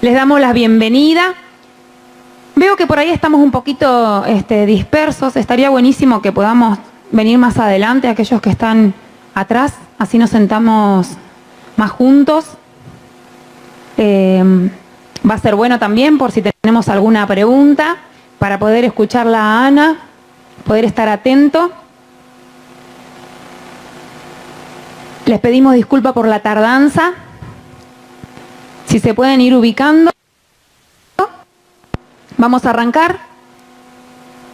Les damos la bienvenida. Veo que por ahí estamos un poquito dispersos. Estaría buenísimo que podamos venir más adelante, aquellos que están atrás, así nos sentamos más juntos. Va a ser bueno también por si tenemos alguna pregunta, para poder escucharla a Ana, poder estar atento. Les pedimos disculpas por la tardanza. Si se pueden ir ubicando. Vamos a arrancar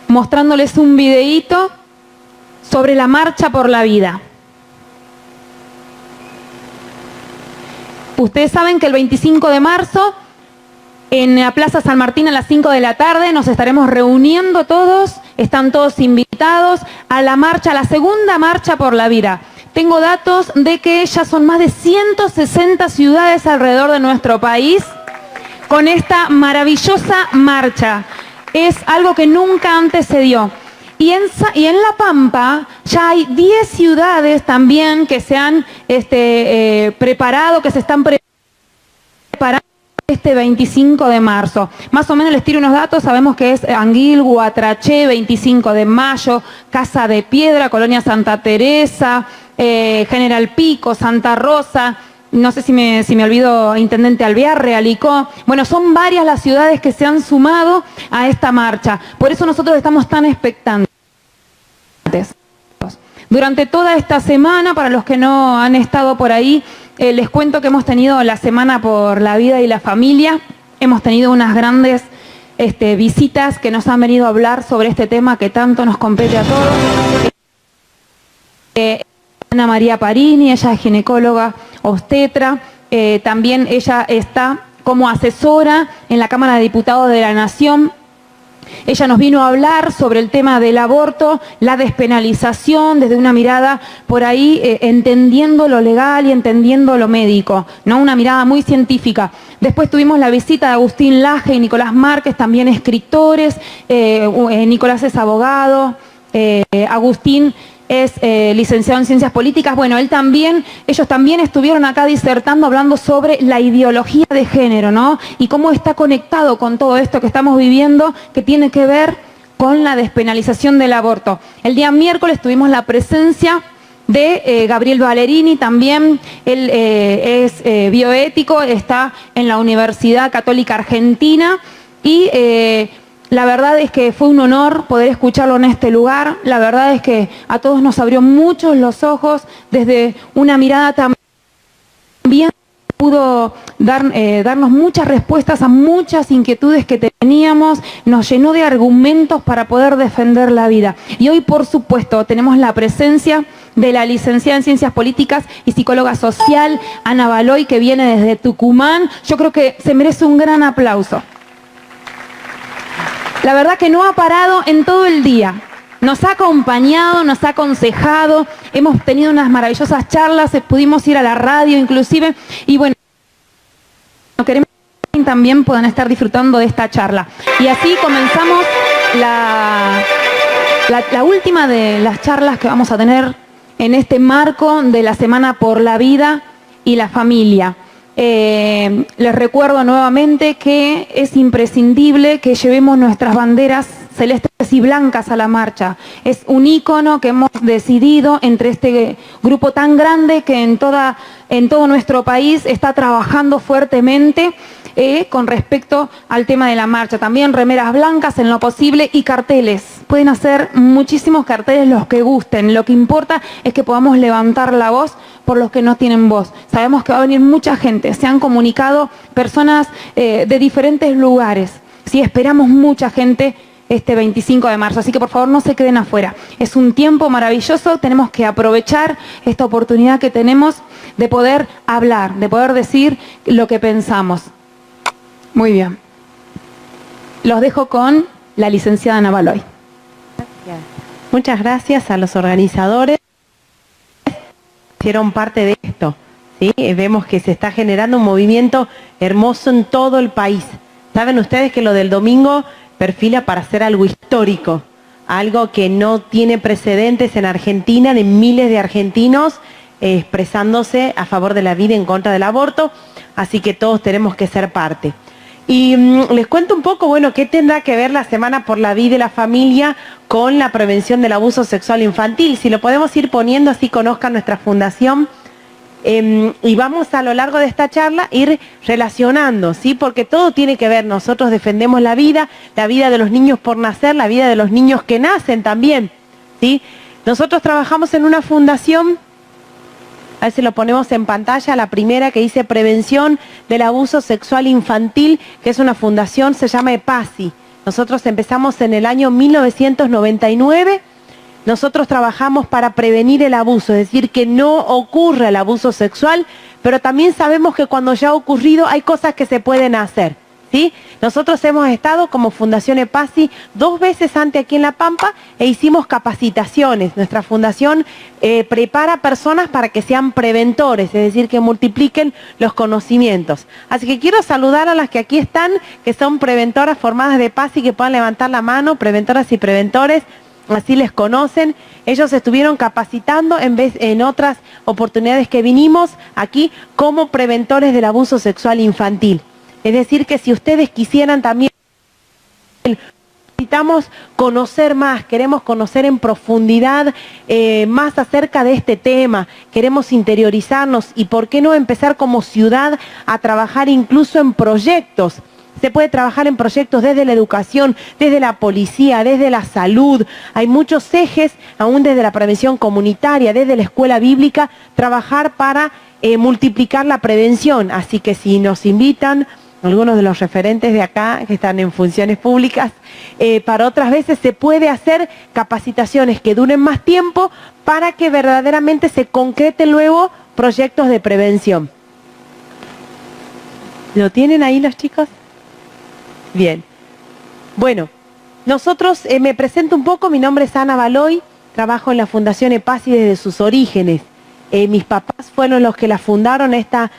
mostrándoles un videíto sobre la Marcha por la Vida. Ustedes saben que el 25 de marzo en la Plaza San Martín a las 5 de la tarde nos estaremos reuniendo todos, están todos invitados a la marcha, a la segunda Marcha por la Vida. Tengo datos de que ya son más de 160 ciudades alrededor de nuestro país con esta maravillosa marcha. Es algo que nunca antes se dio. Y en La Pampa ya hay 10 ciudades también que se han preparado, que se están preparando este 25 de marzo. Más o menos les tiro unos datos, sabemos que es Anguil, Guatraché, 25 de mayo, Casa de Piedra, Colonia Santa Teresa, General Pico, Santa Rosa, no sé si me olvido, Intendente Alvear, Realicó. Bueno, son varias las ciudades que se han sumado a esta marcha. Por eso nosotros estamos tan expectantes. Durante toda esta semana, para los que no han estado por ahí, les cuento que hemos tenido la Semana por la Vida y la Familia. Hemos tenido unas grandes visitas que nos han venido a hablar sobre este tema que tanto nos compete a todos. Ana María Parini, ella es ginecóloga obstetra, también ella está como asesora en la Cámara de Diputados de la Nación. Ella nos vino a hablar sobre el tema del aborto, la despenalización, desde una mirada por ahí entendiendo lo legal y entendiendo lo médico, ¿no? Una mirada muy científica. Después tuvimos la visita de Agustín Laje y Nicolás Márquez, también escritores. Nicolás es abogado, Agustín es licenciado en Ciencias Políticas. Bueno, ellos también estuvieron acá disertando, hablando sobre la ideología de género, ¿no? Y cómo está conectado con todo esto que estamos viviendo, que tiene que ver con la despenalización del aborto. El día miércoles tuvimos la presencia de Gabriel Ballerini, también él es bioético, está en la Universidad Católica Argentina y la verdad es que fue un honor poder escucharlo en este lugar. La verdad es que a todos nos abrió muchos los ojos, desde una mirada también pudo darnos muchas respuestas a muchas inquietudes que teníamos, nos llenó de argumentos para poder defender la vida. Y hoy, por supuesto, tenemos la presencia de la licenciada en Ciencias Políticas y psicóloga social, Ana Baloy, que viene desde Tucumán. Yo creo que se merece un gran aplauso. La verdad que no ha parado en todo el día. Nos ha acompañado, nos ha aconsejado, hemos tenido unas maravillosas charlas, pudimos ir a la radio inclusive, y bueno, queremos que también puedan estar disfrutando de esta charla. Y así comenzamos la última de las charlas que vamos a tener en este marco de la Semana por la Vida y la Familia. Les recuerdo nuevamente que es imprescindible que llevemos nuestras banderas celestes y blancas a la marcha. Es un ícono que hemos decidido entre este grupo tan grande que en todo nuestro país está trabajando fuertemente con respecto al tema de la marcha. También remeras blancas en lo posible y carteles. Pueden hacer muchísimos carteles los que gusten. Lo que importa es que podamos levantar la voz por los que no tienen voz. Sabemos que va a venir mucha gente. Se han comunicado personas de diferentes lugares. Sí, esperamos mucha gente este 25 de marzo. Así que por favor no se queden afuera. Es un tiempo maravilloso. Tenemos que aprovechar esta oportunidad que tenemos de poder hablar, de poder decir lo que pensamos. Muy bien. Los dejo con la licenciada Ana Baloy. Muchas gracias a los organizadores que hicieron parte de esto, ¿sí? Vemos que se está generando un movimiento hermoso en todo el país. Saben ustedes que lo del domingo perfila para ser algo histórico, algo que no tiene precedentes en Argentina, de miles de argentinos expresándose a favor de la vida y en contra del aborto, así que todos tenemos que ser parte. Y les cuento un poco, bueno, qué tendrá que ver la Semana por la Vida y la Familia con la prevención del abuso sexual infantil. Si lo podemos ir poniendo, así conozcan nuestra fundación. Y vamos a lo largo de esta charla ir relacionando, ¿sí? Porque todo tiene que ver. Nosotros defendemos la vida de los niños por nacer, la vida de los niños que nacen también, ¿sí? Nosotros trabajamos en una fundación. A ver si lo ponemos en pantalla, la primera que dice Prevención del Abuso Sexual Infantil, que es una fundación, se llama EPASI. Nosotros empezamos en el año 1999. Nosotros trabajamos para prevenir el abuso, es decir, que no ocurra el abuso sexual, pero también sabemos que cuando ya ha ocurrido hay cosas que se pueden hacer, ¿sí? Nosotros hemos estado como Fundación EPASI 2 veces antes aquí en La Pampa e hicimos capacitaciones. Nuestra fundación prepara personas para que sean preventores, es decir, que multipliquen los conocimientos. Así que quiero saludar a las que aquí están, que son preventoras formadas de EPASI, que puedan levantar la mano, preventoras y preventores. Así les conocen. Ellos estuvieron capacitando en otras oportunidades que vinimos aquí como preventores del abuso sexual infantil. Es decir, que si ustedes quisieran también, necesitamos conocer más, queremos conocer en profundidad más acerca de este tema, queremos interiorizarnos y por qué no empezar como ciudad a trabajar incluso en proyectos. Se puede trabajar en proyectos desde la educación, desde la policía, desde la salud. Hay muchos ejes, aún desde la prevención comunitaria, desde la escuela bíblica, trabajar para multiplicar la prevención. Así que si nos invitan, algunos de los referentes de acá que están en funciones públicas, para otras veces se puede hacer capacitaciones que duren más tiempo para que verdaderamente se concreten luego proyectos de prevención. ¿Lo tienen ahí los chicos? Bien. Bueno, nosotros, me presento un poco, mi nombre es Ana Baloy, trabajo en la Fundación EPASI desde sus orígenes. Mis papás fueron los que la fundaron a esta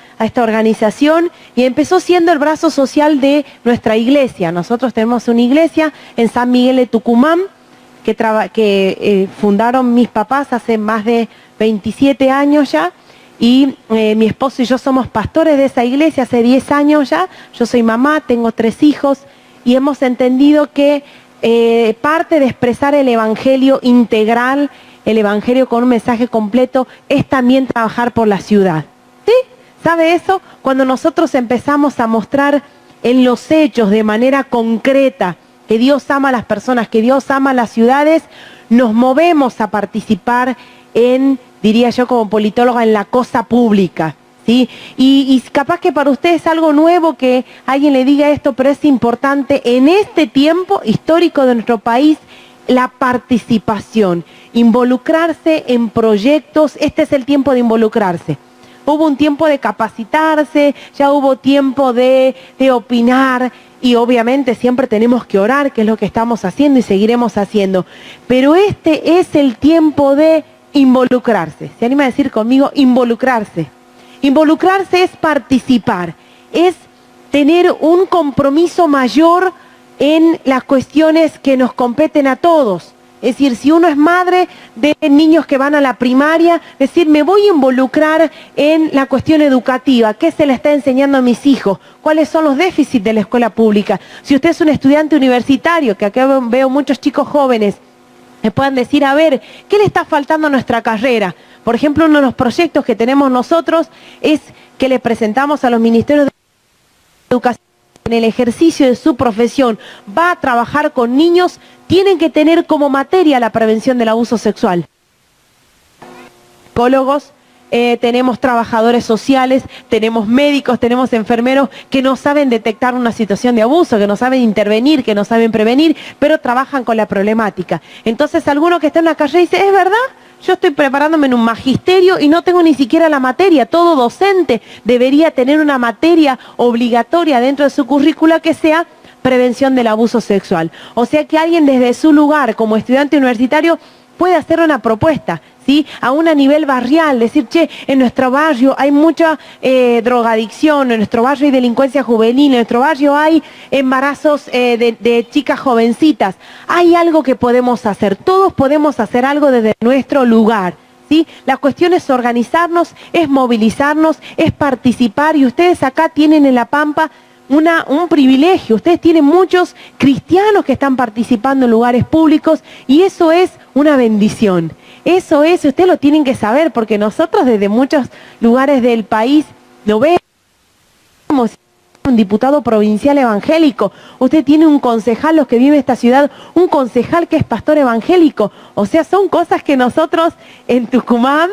organización y empezó siendo el brazo social de nuestra iglesia. Nosotros tenemos una iglesia en San Miguel de Tucumán que fundaron mis papás hace más de 27 años ya. Y mi esposo y yo somos pastores de esa iglesia hace 10 años ya. Yo soy mamá, tengo 3 hijos y hemos entendido que parte de expresar el evangelio integral, el evangelio con un mensaje completo, es también trabajar por la ciudad. ¿Sí? ¿Sabe eso? Cuando nosotros empezamos a mostrar en los hechos de manera concreta que Dios ama a las personas, que Dios ama a las ciudades, nos movemos a participar en, diría yo como politóloga, en la cosa pública, ¿sí? Y capaz que para usted es algo nuevo que alguien le diga esto, pero es importante en este tiempo histórico de nuestro país, la participación, involucrarse en proyectos. Este es el tiempo de involucrarse. Hubo un tiempo de capacitarse, ya hubo tiempo de opinar y obviamente siempre tenemos que orar, que es lo que estamos haciendo y seguiremos haciendo. Pero este es el tiempo de involucrarse. ¿Se anima a decir conmigo? Involucrarse. Involucrarse es participar, es tener un compromiso mayor en las cuestiones que nos competen a todos. Es decir, si uno es madre de niños que van a la primaria, decir, me voy a involucrar en la cuestión educativa. ¿Qué se le está enseñando a mis hijos? ¿Cuáles son los déficits de la escuela pública? Si usted es un estudiante universitario, que acá veo muchos chicos jóvenes, me puedan decir, a ver, ¿qué le está faltando a nuestra carrera? Por ejemplo, uno de los proyectos que tenemos nosotros es que le presentamos a los ministerios de educación en el ejercicio de su profesión, va a trabajar con niños, tienen que tener como materia la prevención del abuso sexual. Psicólogos, tenemos trabajadores sociales, tenemos médicos, tenemos enfermeros que no saben detectar una situación de abuso, que no saben intervenir, que no saben prevenir, pero trabajan con la problemática. Entonces, alguno que está en la calle dice, ¿es verdad? Yo estoy preparándome en un magisterio y no tengo ni siquiera la materia. Todo docente debería tener una materia obligatoria dentro de su currícula que sea prevención del abuso sexual. O sea que alguien desde su lugar como estudiante universitario puede hacer una propuesta, ¿sí? Aún a nivel barrial, decir, che, en nuestro barrio hay mucha drogadicción, en nuestro barrio hay delincuencia juvenil, en nuestro barrio hay embarazos de chicas jovencitas. Hay algo que podemos hacer, todos podemos hacer algo desde nuestro lugar, ¿sí? La cuestión es organizarnos, es movilizarnos, es participar y ustedes acá tienen en La Pampa un privilegio. Ustedes tienen muchos cristianos que están participando en lugares públicos y eso es una bendición. Eso es, ustedes lo tienen que saber, porque nosotros desde muchos lugares del país lo vemos. Un diputado provincial evangélico, usted tiene un concejal, los que viven en esta ciudad, un concejal que es pastor evangélico. O sea, son cosas que nosotros en Tucumán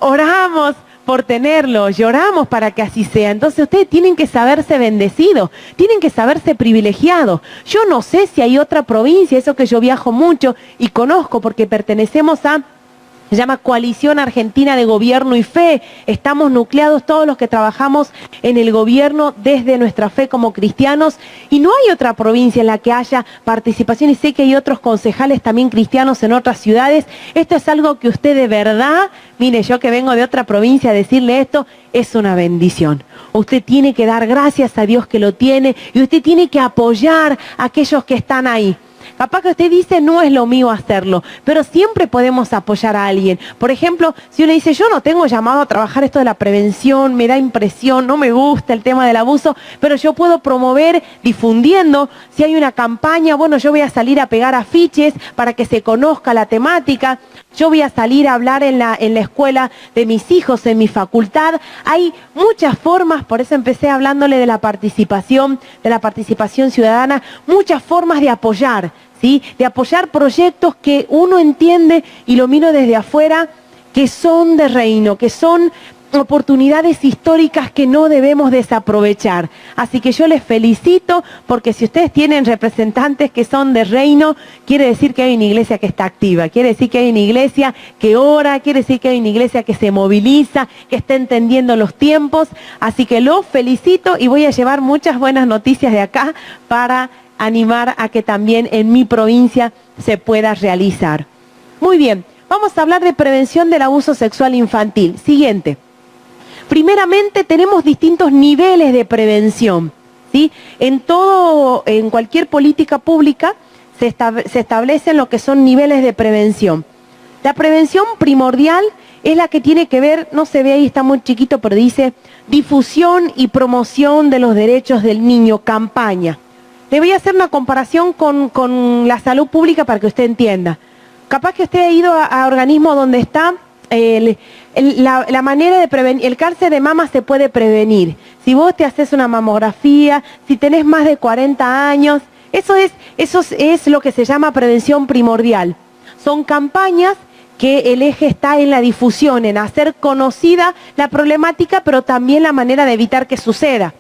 oramos por tenerlo, lloramos para que así sea. Entonces ustedes tienen que saberse bendecidos, tienen que saberse privilegiados. Yo no sé si hay otra provincia, eso que yo viajo mucho y conozco porque pertenecemos a... Se llama Coalición Argentina de Gobierno y Fe. Estamos nucleados todos los que trabajamos en el gobierno desde nuestra fe como cristianos. Y no hay otra provincia en la que haya participación. Y sé que hay otros concejales también cristianos en otras ciudades. Esto es algo que usted de verdad, mire, yo que vengo de otra provincia a decirle esto, es una bendición. Usted tiene que dar gracias a Dios que lo tiene. Y usted tiene que apoyar a aquellos que están ahí. Capaz que usted dice, no es lo mío hacerlo, pero siempre podemos apoyar a alguien. Por ejemplo, si uno dice, yo no tengo llamado a trabajar esto de la prevención, me da impresión, no me gusta el tema del abuso, pero yo puedo promover difundiendo. Si hay una campaña, bueno, yo voy a salir a pegar afiches para que se conozca la temática. Yo voy a salir a hablar en la escuela de mis hijos, en mi facultad. Hay muchas formas, por eso empecé hablándole de la participación ciudadana, muchas formas de apoyar, ¿sí? De apoyar proyectos que uno entiende, y lo miro desde afuera, que son de reino, que son oportunidades históricas que no debemos desaprovechar. Así que yo les felicito, porque si ustedes tienen representantes que son de reino, quiere decir que hay una iglesia que está activa, quiere decir que hay una iglesia que ora, quiere decir que hay una iglesia que se moviliza, que está entendiendo los tiempos. Así que los felicito y voy a llevar muchas buenas noticias de acá para animar a que también en mi provincia se pueda realizar. Muy bien, vamos a hablar de prevención del abuso sexual infantil. Siguiente. Primeramente tenemos distintos niveles de prevención, ¿sí? En cualquier política pública se establecen lo que son niveles de prevención. La prevención primordial es la que tiene que ver, no se ve ahí, está muy chiquito, pero dice difusión y promoción de los derechos del niño, campaña. Le voy a hacer una comparación con la salud pública para que usted entienda. Capaz que usted ha ido a organismos donde está la manera de prevenir. El cáncer de mama se puede prevenir. Si vos te haces una mamografía, si tenés más de 40 años, eso es lo que se llama prevención primordial. Son campañas que el eje está en la difusión, en hacer conocida la problemática, pero también la manera de evitar que suceda.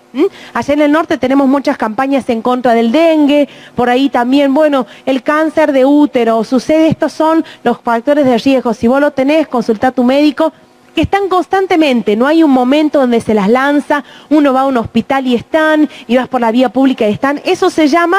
Allá en el norte tenemos muchas campañas en contra del dengue, por ahí también, bueno, el cáncer de útero, sucede, estos son los factores de riesgo. Si vos lo tenés, consultá a tu médico, que están constantemente, no hay un momento donde se las lanza, uno va a un hospital y están, y vas por la vía pública y están. Eso se llama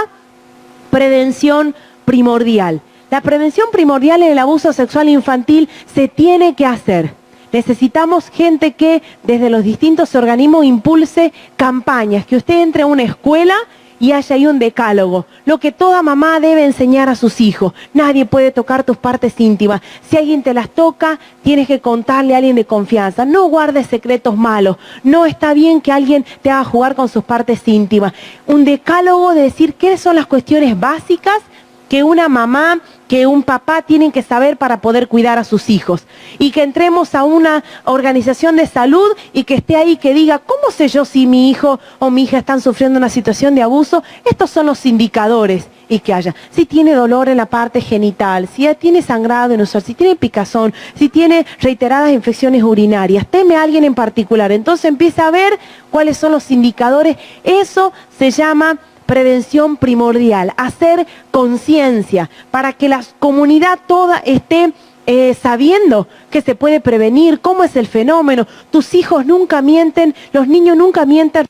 prevención primordial. La prevención primordial en el abuso sexual infantil se tiene que hacer. Necesitamos gente que desde los distintos organismos impulse campañas, que usted entre a una escuela y haya ahí un decálogo, lo que toda mamá debe enseñar a sus hijos. Nadie puede tocar tus partes íntimas. Si alguien te las toca, tienes que contarle a alguien de confianza. No guardes secretos malos. No está bien que alguien te haga jugar con sus partes íntimas. Un decálogo de decir qué son las cuestiones básicas que una mamá, que un papá tienen que saber para poder cuidar a sus hijos. Y que entremos a una organización de salud y que esté ahí, que diga, ¿cómo sé yo si mi hijo o mi hija están sufriendo una situación de abuso? Estos son los indicadores. Y que haya, si tiene dolor en la parte genital, si tiene sangrado inusual, si tiene picazón, si tiene reiteradas infecciones urinarias, teme a alguien en particular. Entonces empieza a ver cuáles son los indicadores. Eso se llama prevención primordial, hacer conciencia para que la comunidad toda esté sabiendo que se puede prevenir, cómo es el fenómeno. Tus hijos nunca mienten, los niños nunca mienten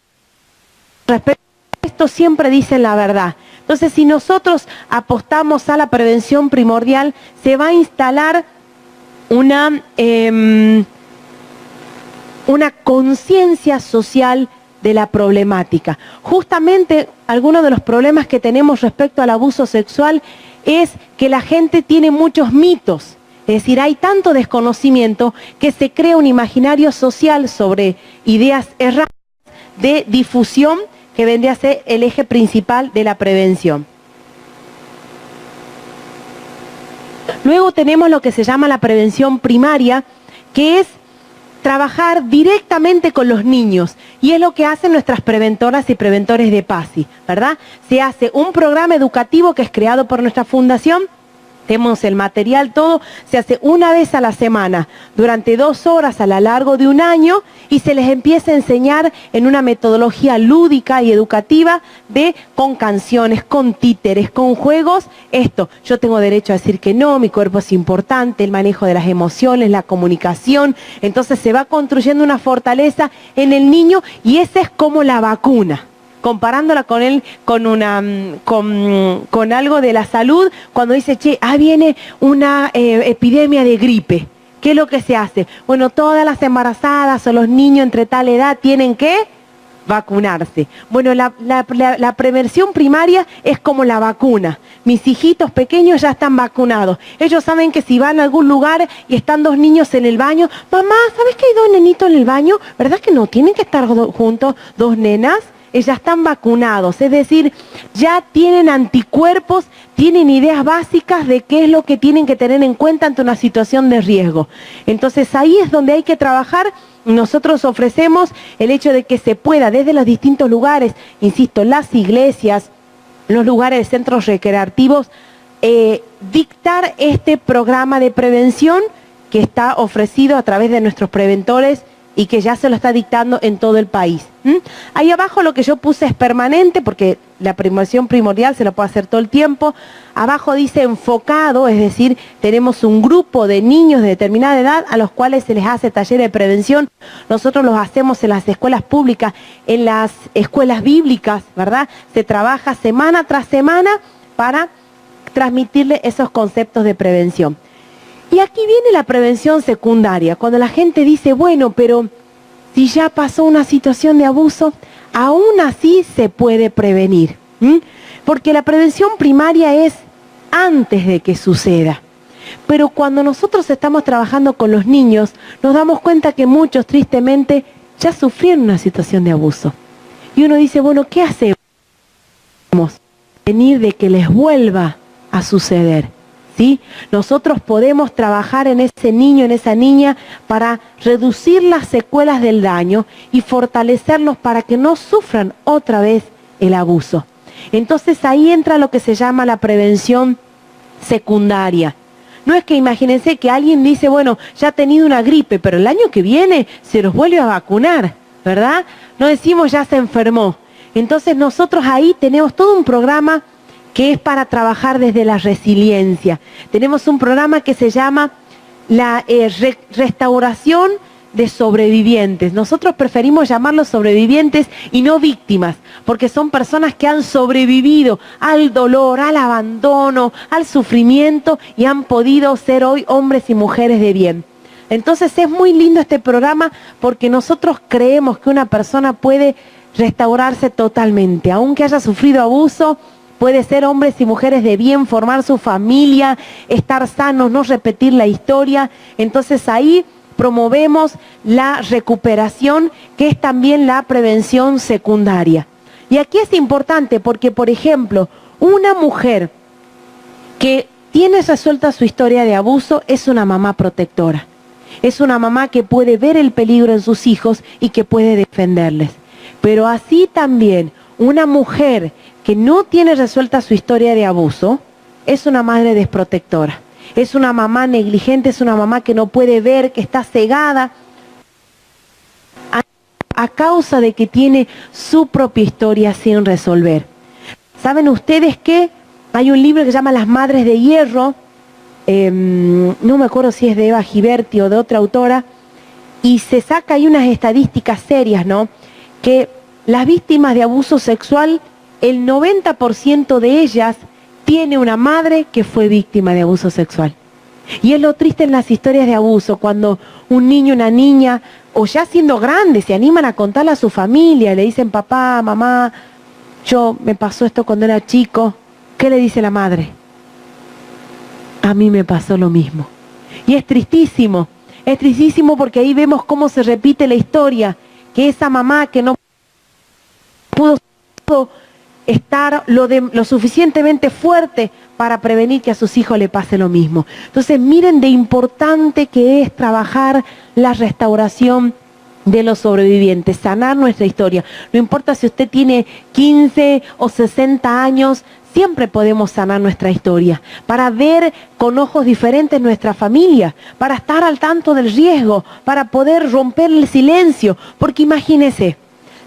respecto a esto, siempre dicen la verdad. Entonces, si nosotros apostamos a la prevención primordial, se va a instalar una conciencia social de la problemática. Justamente algunos de los problemas que tenemos respecto al abuso sexual es que la gente tiene muchos mitos. Es decir, hay tanto desconocimiento que se crea un imaginario social sobre ideas erradas de difusión que vendría a ser el eje principal de la prevención. Luego tenemos lo que se llama la prevención primaria, que es trabajar directamente con los niños, y es lo que hacen nuestras preventoras y preventores de PASI, ¿verdad? Se hace un programa educativo que es creado por nuestra fundación, tenemos el material, todo, se hace una vez a la semana, durante 2 horas a lo largo de un año, y se les empieza a enseñar en una metodología lúdica y educativa con canciones, con títeres, con juegos, esto, yo tengo derecho a decir que no, mi cuerpo es importante, el manejo de las emociones, la comunicación, entonces se va construyendo una fortaleza en el niño, y esa es como la vacuna. Comparándola con él, con algo de la salud, cuando dice, che, viene una epidemia de gripe. ¿Qué es lo que se hace? Bueno, todas las embarazadas o los niños entre tal edad tienen que vacunarse. Bueno, la prevención primaria es como la vacuna. Mis hijitos pequeños ya están vacunados. Ellos saben que si van a algún lugar y están 2 niños en el baño, mamá, ¿sabes que hay 2 nenitos en el baño? ¿Verdad que no tienen que estar juntos 2 nenas? Ellas están vacunados, es decir, ya tienen anticuerpos, tienen ideas básicas de qué es lo que tienen que tener en cuenta ante una situación de riesgo. Entonces ahí es donde hay que trabajar. Nosotros ofrecemos el hecho de que se pueda desde los distintos lugares, insisto, las iglesias, los lugares, centros recreativos, dictar este programa de prevención que está ofrecido a través de nuestros preventores y que ya se lo está dictando en todo el país. Ahí abajo lo que yo puse es permanente, porque la prevención primordial se lo puede hacer todo el tiempo. Abajo dice enfocado, es decir, tenemos un grupo de niños de determinada edad a los cuales se les hace talleres de prevención. Nosotros los hacemos en las escuelas públicas, en las escuelas bíblicas, ¿verdad? Se trabaja semana tras semana para transmitirle esos conceptos de prevención. Y aquí viene la prevención secundaria, cuando la gente dice, bueno, pero si ya pasó una situación de abuso, aún así se puede prevenir. Porque la prevención primaria es antes de que suceda. Pero cuando nosotros estamos trabajando con los niños, nos damos cuenta que muchos, tristemente, ya sufrieron una situación de abuso. Y uno dice, bueno, ¿qué hacemos? Prevenir de que les vuelva a suceder. ¿Sí? Nosotros podemos trabajar en ese niño, en esa niña, para reducir las secuelas del daño y fortalecerlos para que no sufran otra vez el abuso. Entonces ahí entra lo que se llama la prevención secundaria. No es que imagínense que alguien dice, bueno, ya ha tenido una gripe, pero el año que viene se los vuelve a vacunar, ¿verdad? No decimos ya se enfermó. Entonces nosotros ahí tenemos todo un programa que es para trabajar desde la resiliencia. Tenemos un programa que se llama la restauración de sobrevivientes. Nosotros preferimos llamarlos sobrevivientes y no víctimas, porque son personas que han sobrevivido al dolor, al abandono, al sufrimiento y han podido ser hoy hombres y mujeres de bien. Entonces es muy lindo este programa porque nosotros creemos que una persona puede restaurarse totalmente, aunque haya sufrido abuso. Puede ser hombres y mujeres de bien, formar su familia, estar sanos, no repetir la historia. Entonces ahí promovemos la recuperación, que es también la prevención secundaria. Y aquí es importante porque, por ejemplo, una mujer que tiene resuelta su historia de abuso es una mamá protectora. Es una mamá que puede ver el peligro en sus hijos y que puede defenderles. Pero así también una mujer que no tiene resuelta su historia de abuso, es una madre desprotectora. Es una mamá negligente, es una mamá que no puede ver, que está cegada a causa de que tiene su propia historia sin resolver. ¿Saben ustedes que hay un libro que se llama Las Madres de Hierro? No me acuerdo si es de Eva Giberti o de otra autora, y se saca ahí unas estadísticas serias, ¿no? Que las víctimas de abuso sexual, el 90% de ellas tiene una madre que fue víctima de abuso sexual. Y es lo triste en las historias de abuso, cuando un niño, una niña, o ya siendo grandes, se animan a contarle a su familia, le dicen, papá, mamá, me pasó esto cuando era chico. ¿Qué le dice la madre? A mí me pasó lo mismo. Y es tristísimo porque ahí vemos cómo se repite la historia, que esa mamá que no pudo estar lo suficientemente fuerte para prevenir que a sus hijos le pase lo mismo. Entonces, miren de importante que es trabajar la restauración de los sobrevivientes, sanar nuestra historia. No importa si usted tiene 15 o 60 años, siempre podemos sanar nuestra historia, para ver con ojos diferentes nuestra familia, para estar al tanto del riesgo, para poder romper el silencio. Porque imagínese,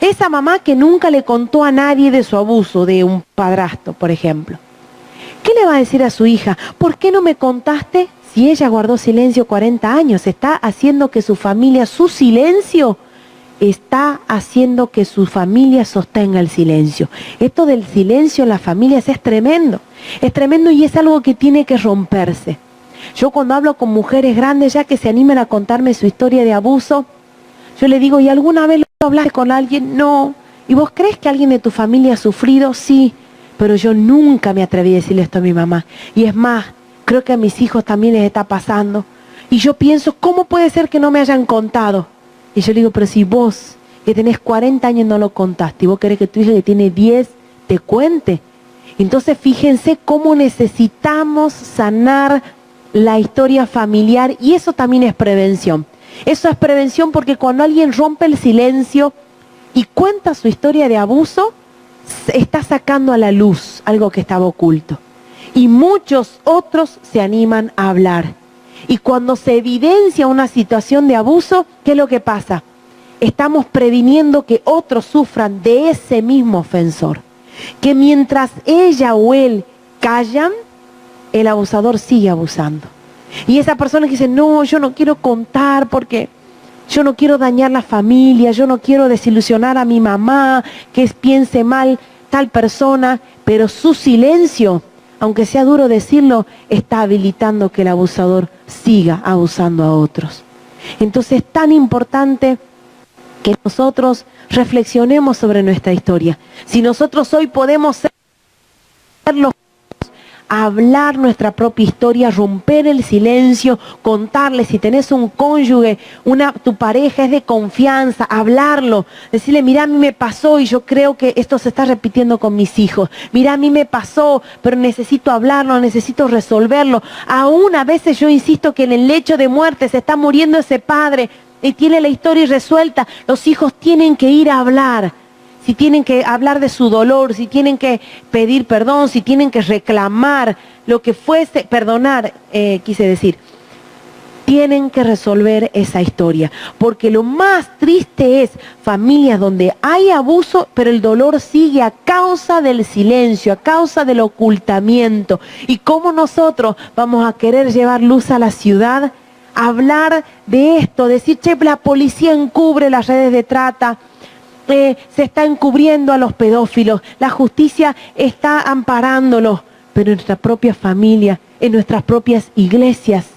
esa mamá que nunca le contó a nadie de su abuso, de un padrastro, por ejemplo. ¿Qué le va a decir a su hija? ¿Por qué no me contaste? Si ella guardó silencio 40 años, está haciendo que su familia, su silencio, está haciendo que su familia sostenga el silencio. Esto del silencio en las familias es tremendo y es algo que tiene que romperse. Yo cuando hablo con mujeres grandes ya que se animan a contarme su historia de abuso, yo le digo, ¿y alguna vez lo hablaste con alguien? No. ¿Y vos crees que alguien de tu familia ha sufrido? Sí, pero yo nunca me atreví a decirle esto a mi mamá. Y es más, creo que a mis hijos también les está pasando. Y yo pienso, ¿cómo puede ser que no me hayan contado? Y yo le digo, pero si vos, que tenés 40 años, no lo contaste, y vos querés que tu hija que tiene 10 te cuente. Entonces, fíjense cómo necesitamos sanar la historia familiar, y eso también es prevención. Eso es prevención porque cuando alguien rompe el silencio y cuenta su historia de abuso, está sacando a la luz algo que estaba oculto. Y muchos otros se animan a hablar. Y cuando se evidencia una situación de abuso, ¿qué es lo que pasa? Estamos previniendo que otros sufran de ese mismo ofensor. Que mientras ella o él callan, el abusador sigue abusando. Y esa persona que dice, no, yo no quiero contar porque yo no quiero dañar la familia, yo no quiero desilusionar a mi mamá, que piense mal tal persona, pero su silencio, aunque sea duro decirlo, está habilitando que el abusador siga abusando a otros. Entonces es tan importante que nosotros reflexionemos sobre nuestra historia. Si nosotros hoy podemos ser los hablar nuestra propia historia, romper el silencio, contarle, si tenés un cónyuge, tu pareja es de confianza, hablarlo, decirle, mira, a mí me pasó y yo creo que esto se está repitiendo con mis hijos, mira, a mí me pasó, pero necesito hablarlo, necesito resolverlo. Aún a veces yo insisto que en el lecho de muerte se está muriendo ese padre y tiene la historia resuelta, los hijos tienen que ir a hablar. Si tienen que hablar de su dolor, si tienen que pedir perdón, si tienen que reclamar, lo que fuese, perdonar, quise decir, tienen que resolver esa historia. Porque lo más triste es familias donde hay abuso, pero el dolor sigue a causa del silencio, a causa del ocultamiento. ¿Y cómo nosotros vamos a querer llevar luz a la ciudad? Hablar de esto, decir, che, la policía encubre las redes de trata, se está encubriendo a los pedófilos, la justicia está amparándolos, pero en nuestra propia familia, en nuestras propias iglesias,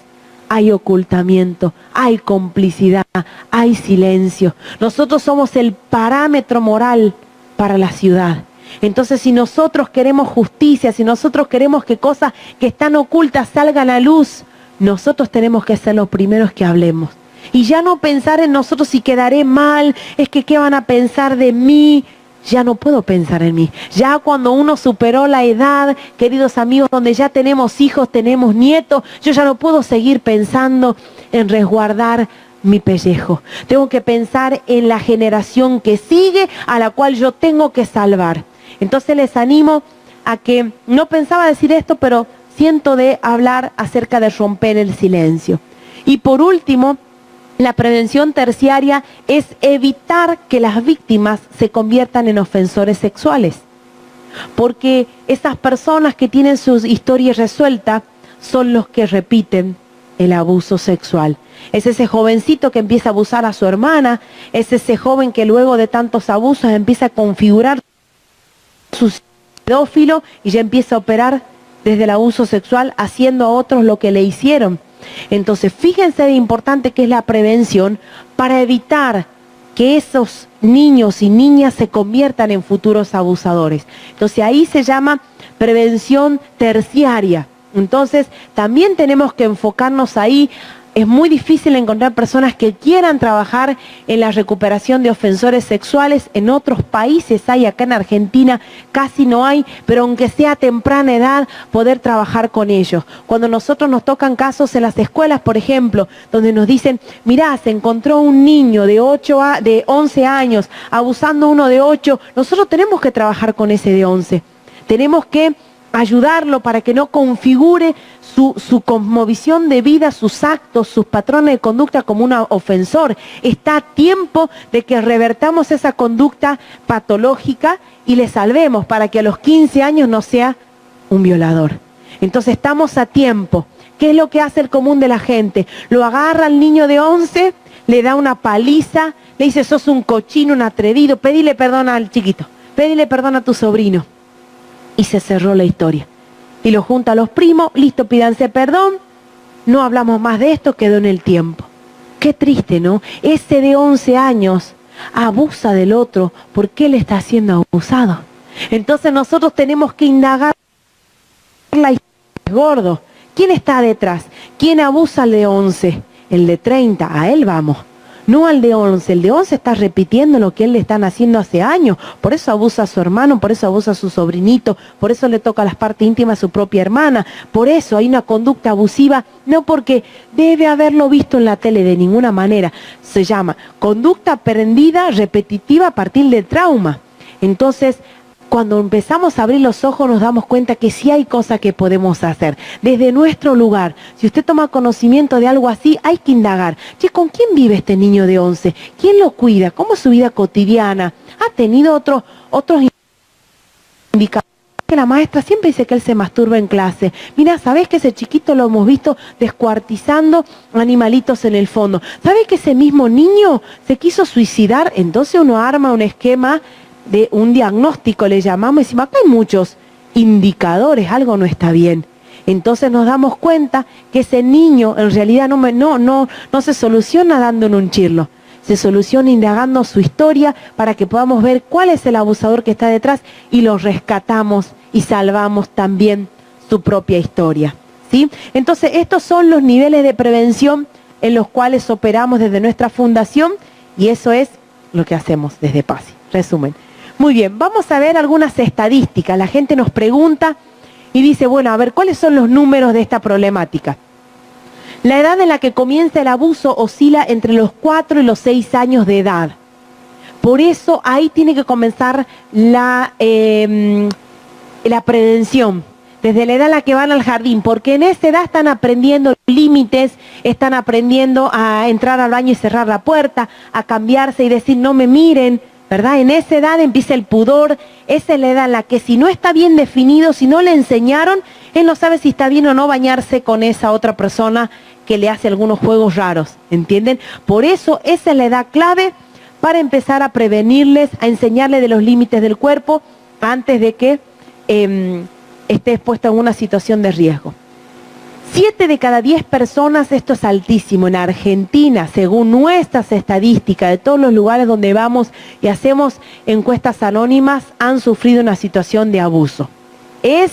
hay ocultamiento, hay complicidad, hay silencio. Nosotros somos el parámetro moral para la ciudad. Entonces, si nosotros queremos justicia, si nosotros queremos que cosas que están ocultas salgan a la luz, nosotros tenemos que ser los primeros que hablemos. Y ya no pensar en nosotros si quedaré mal, es que qué van a pensar de mí. Ya no puedo pensar en mí. Ya cuando uno superó la edad, queridos amigos, donde ya tenemos hijos, tenemos nietos, yo ya no puedo seguir pensando en resguardar mi pellejo. Tengo que pensar en la generación que sigue, a la cual yo tengo que salvar. Entonces les animo a que, no pensaba decir esto, pero siento de hablar acerca de romper el silencio. Y por último, la prevención terciaria es evitar que las víctimas se conviertan en ofensores sexuales. Porque esas personas que tienen su historia resuelta son los que repiten el abuso sexual. Es ese jovencito que empieza a abusar a su hermana, es ese joven que luego de tantos abusos empieza a configurar su pedófilo y ya empieza a operar desde el abuso sexual haciendo a otros lo que le hicieron. Entonces, fíjense de importante que es la prevención para evitar que esos niños y niñas se conviertan en futuros abusadores. Entonces, ahí se llama prevención terciaria. Entonces, también tenemos que enfocarnos ahí Es muy difícil encontrar personas que quieran trabajar en la recuperación de ofensores sexuales. En otros países hay, acá en Argentina casi no hay, pero aunque sea a temprana edad, poder trabajar con ellos. Cuando nosotros nos tocan casos en las escuelas, por ejemplo, donde nos dicen, mirá, se encontró un niño de 11 años abusando a uno de 8, nosotros tenemos que trabajar con ese de 11. Tenemos que ayudarlo para que no configure su cosmovisión de vida, sus actos, sus patrones de conducta como un ofensor. Está a tiempo de que revertamos esa conducta patológica y le salvemos para que a los 15 años no sea un violador. Entonces estamos a tiempo. ¿Qué es lo que hace el común de la gente? Lo agarra al niño de 11, le da una paliza, le dice, sos un cochino, un atrevido, pedile perdón al chiquito, pedile perdón a tu sobrino. Y se cerró la historia. Y lo junta a los primos, listo, pídanse perdón, no hablamos más de esto, quedó en el tiempo. Qué triste, ¿no? Ese de 11 años abusa del otro porque él está siendo abusado. Entonces nosotros tenemos que indagar la historia. Gordo, ¿quién está detrás? ¿Quién abusa al de 11? El de 30, a él vamos. No al de 11, el de 11 está repitiendo lo que él le están haciendo hace años, por eso abusa a su hermano, por eso abusa a su sobrinito, por eso le toca las partes íntimas a su propia hermana, por eso hay una conducta abusiva, no porque debe haberlo visto en la tele de ninguna manera, se llama conducta aprendida repetitiva a partir del trauma. Entonces, cuando empezamos a abrir los ojos nos damos cuenta que sí hay cosas que podemos hacer. Desde nuestro lugar, si usted toma conocimiento de algo así, hay que indagar. Che, ¿con quién vive este niño de 11? ¿Quién lo cuida? ¿Cómo es su vida cotidiana? ¿Ha tenido otros indicadores? Que la maestra siempre dice que él se masturba en clase. Mira, ¿sabés que ese chiquito lo hemos visto descuartizando animalitos en el fondo? ¿Sabés que ese mismo niño se quiso suicidar? Entonces uno arma un esquema de un diagnóstico, le llamamos, y decimos, acá hay muchos indicadores, algo no está bien. Entonces nos damos cuenta que ese niño en realidad no se soluciona dándole un chirlo, se soluciona indagando su historia para que podamos ver cuál es el abusador que está detrás y lo rescatamos y salvamos también su propia historia, ¿sí? Entonces estos son los niveles de prevención en los cuales operamos desde nuestra fundación y eso es lo que hacemos desde PASI. Resumen. Muy bien, vamos a ver algunas estadísticas. La gente nos pregunta y dice, bueno, a ver, ¿cuáles son los números de esta problemática? La edad en la que comienza el abuso oscila entre los 4 y los 6 años de edad. Por eso ahí tiene que comenzar la prevención, desde la edad en la que van al jardín, porque en esa edad están aprendiendo límites, están aprendiendo a entrar al baño y cerrar la puerta, a cambiarse y decir no me miren, ¿verdad? En esa edad empieza el pudor, esa es la edad en la que si no está bien definido, si no le enseñaron, él no sabe si está bien o no bañarse con esa otra persona que le hace algunos juegos raros, ¿entienden? Por eso esa es la edad clave para empezar a prevenirles, a enseñarles de los límites del cuerpo antes de que esté expuesto a una situación de riesgo. 7 de cada 10 personas, esto es altísimo, en Argentina, según nuestras estadísticas de todos los lugares donde vamos y hacemos encuestas anónimas, han sufrido una situación de abuso. Es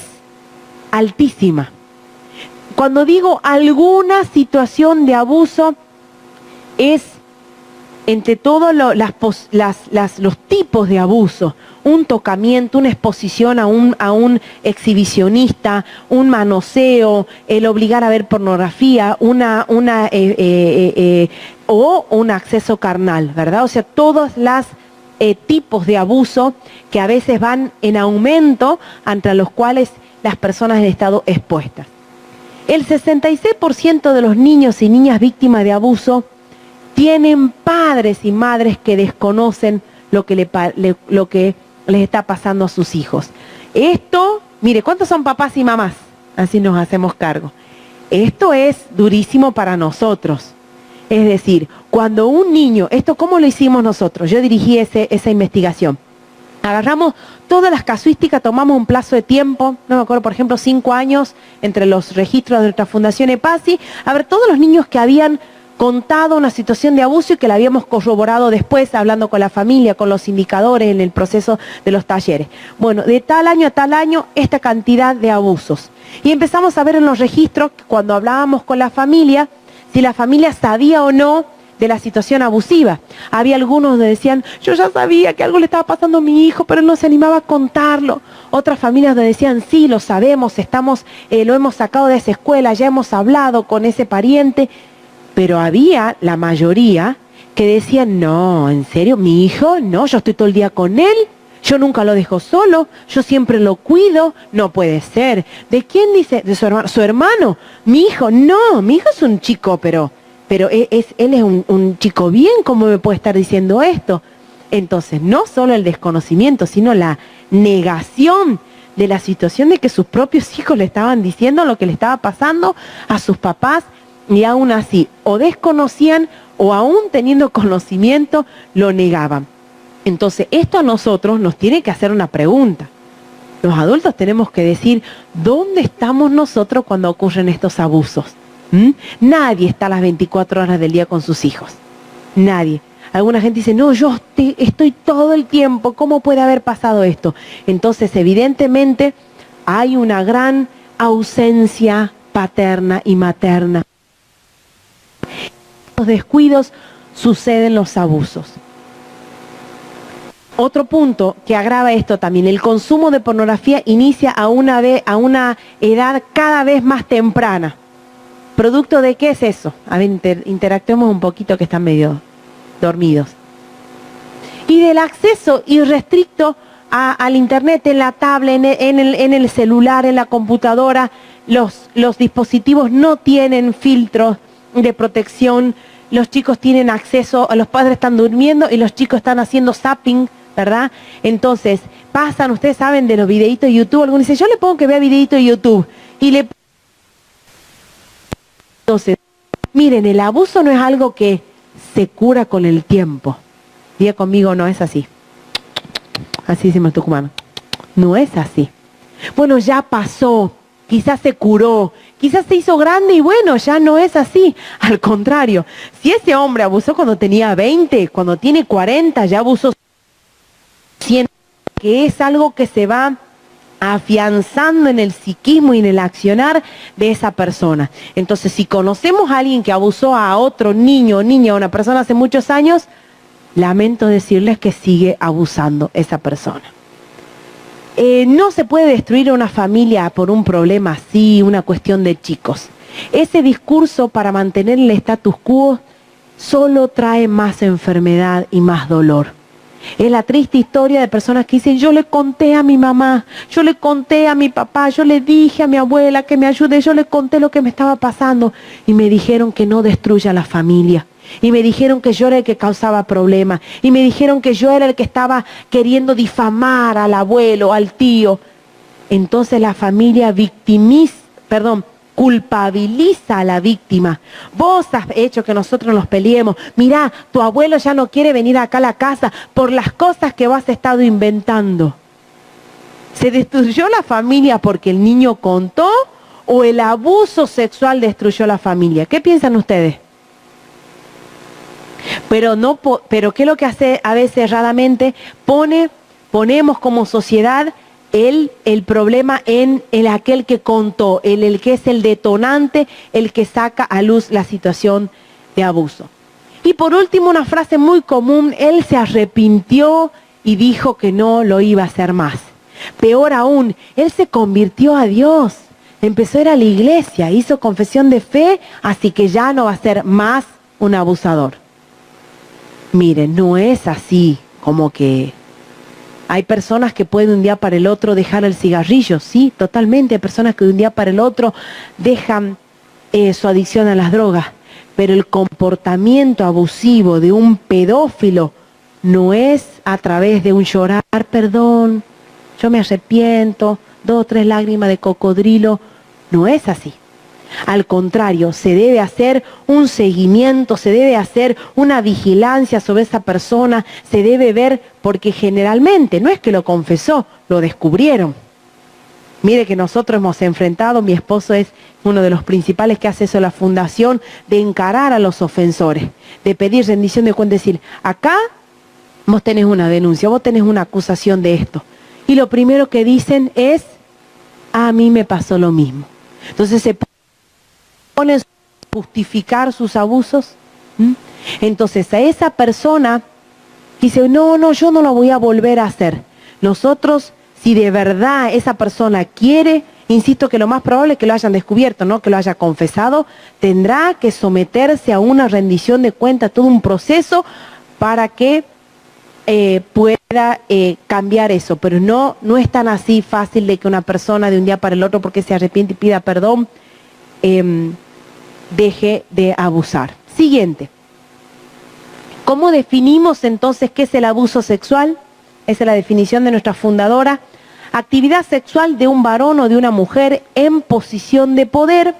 altísima. Cuando digo alguna situación de abuso, es entre todos los tipos de abuso. Un tocamiento, una exposición a un exhibicionista, un manoseo, el obligar a ver pornografía, o un acceso carnal, ¿verdad? O sea, todos los tipos de abuso que a veces van en aumento ante los cuales las personas han estado expuestas. El 66% de los niños y niñas víctimas de abuso tienen padres y madres que desconocen lo que les está pasando a sus hijos. Esto, mire, ¿cuántos son papás y mamás? Así nos hacemos cargo. Esto es durísimo para nosotros. Es decir, cuando un niño, esto ¿cómo lo hicimos nosotros? Yo dirigí esa investigación. Agarramos todas las casuísticas, tomamos un plazo de tiempo, no me acuerdo, por ejemplo, 5 años entre los registros de nuestra Fundación EPASI, a ver todos los niños que habían contado una situación de abuso y que la habíamos corroborado después, hablando con la familia, con los indicadores en el proceso de los talleres. Bueno, de tal año a tal año, esta cantidad de abusos. Y empezamos a ver en los registros, cuando hablábamos con la familia, si la familia sabía o no de la situación abusiva. Había algunos que decían, yo ya sabía que algo le estaba pasando a mi hijo, pero él no se animaba a contarlo. Otras familias decían, sí, lo sabemos, lo hemos sacado de esa escuela, ya hemos hablado con ese pariente. Pero había la mayoría que decían, no, ¿en serio? ¿Mi hijo? No, yo estoy todo el día con él, yo nunca lo dejo solo, yo siempre lo cuido, no puede ser. ¿De quién dice? ¿De su hermano? ¿Su hermano? ¿Mi hijo? No, mi hijo es un chico, pero él es un chico bien, ¿cómo me puede estar diciendo esto? Entonces, no solo el desconocimiento, sino la negación de la situación de que sus propios hijos le estaban diciendo lo que le estaba pasando a sus papás, y aún así, o desconocían, o aún teniendo conocimiento, lo negaban. Entonces, esto a nosotros nos tiene que hacer una pregunta. Los adultos tenemos que decir, ¿dónde estamos nosotros cuando ocurren estos abusos? Nadie está las 24 horas del día con sus hijos. Nadie. Alguna gente dice, no, yo estoy todo el tiempo, ¿cómo puede haber pasado esto? Entonces, evidentemente, hay una gran ausencia paterna y materna. En los descuidos suceden los abusos. Otro punto que agrava esto también, el consumo de pornografía inicia a una edad cada vez más temprana. ¿Producto de qué es eso? A ver, interactuemos un poquito que están medio dormidos. Y del acceso irrestricto al internet, en la tablet, en el celular, en la computadora. Los dispositivos no tienen filtros de protección. Los chicos tienen acceso, los padres están durmiendo y los chicos están haciendo zapping, ¿verdad? Entonces, pasan, ustedes saben de los videitos de YouTube. Algunos dicen, yo le pongo que vea videitos de YouTube. Entonces, miren, el abuso no es algo que se cura con el tiempo. Diga conmigo, no es así. Así decimos tucumano. No es así. Bueno, ya pasó, quizás se curó, quizás se hizo grande y bueno, ya no es así. Al contrario, si ese hombre abusó cuando tenía 20, cuando tiene 40, ya abusó 100, que es algo que se va afianzando en el psiquismo y en el accionar de esa persona. Entonces, si conocemos a alguien que abusó a otro niño o niña, a una persona hace muchos años, lamento decirles que sigue abusando esa persona. No se puede destruir una familia por un problema así, una cuestión de chicos. Ese discurso para mantener el status quo solo trae más enfermedad y más dolor. Es la triste historia de personas que dicen, yo le conté a mi mamá, yo le conté a mi papá, yo le dije a mi abuela que me ayude, yo le conté lo que me estaba pasando y me dijeron que no destruya la familia. Y me dijeron que yo era el que causaba problemas. Y me dijeron que yo era el que estaba queriendo difamar al abuelo, al tío. Entonces la familia culpabiliza a la víctima. Vos has hecho que nosotros nos peleemos. Mirá, tu abuelo ya no quiere venir acá a la casa por las cosas que vos has estado inventando. ¿Se destruyó la familia porque el niño contó o el abuso sexual destruyó la familia? ¿Qué piensan ustedes? Pero ¿qué es lo que hace a veces erradamente? Ponemos como sociedad el problema en aquel que contó, el que es el detonante, el que saca a luz la situación de abuso. Y por último, una frase muy común, él se arrepintió y dijo que no lo iba a hacer más. Peor aún, él se convirtió a Dios, empezó a ir a la iglesia, hizo confesión de fe, así que ya no va a ser más un abusador. Miren, no es así como que hay personas que pueden de un día para el otro dejar el cigarrillo, sí, totalmente. Hay personas que de un día para el otro dejan su adicción a las drogas. Pero el comportamiento abusivo de un pedófilo no es a través de un llorar, perdón, yo me arrepiento, 2 o 3 lágrimas de cocodrilo. No es así. Al contrario, se debe hacer un seguimiento, se debe hacer una vigilancia sobre esa persona, se debe ver, porque generalmente no es que lo confesó, lo descubrieron. Mire que nosotros hemos enfrentado, mi esposo es uno de los principales que hace eso, la fundación, de encarar a los ofensores, de pedir rendición de cuentas, decir, acá vos tenés una denuncia, vos tenés una acusación de esto. Y lo primero que dicen es, a mí me pasó lo mismo. Entonces se ponen justificar sus abusos. Entonces a esa persona dice, no, yo no lo voy a volver a hacer. Nosotros, si de verdad esa persona quiere, insisto que lo más probable es que lo hayan descubierto, no que lo haya confesado, tendrá que someterse a una rendición de cuentas, todo un proceso para que pueda cambiar eso. Pero no es tan así fácil de que una persona de un día para el otro, porque se arrepiente y pida perdón, deje de abusar. Siguiente. ¿Cómo definimos entonces qué es el abuso sexual? Esa es la definición de nuestra fundadora. Actividad sexual de un varón o de una mujer en posición de poder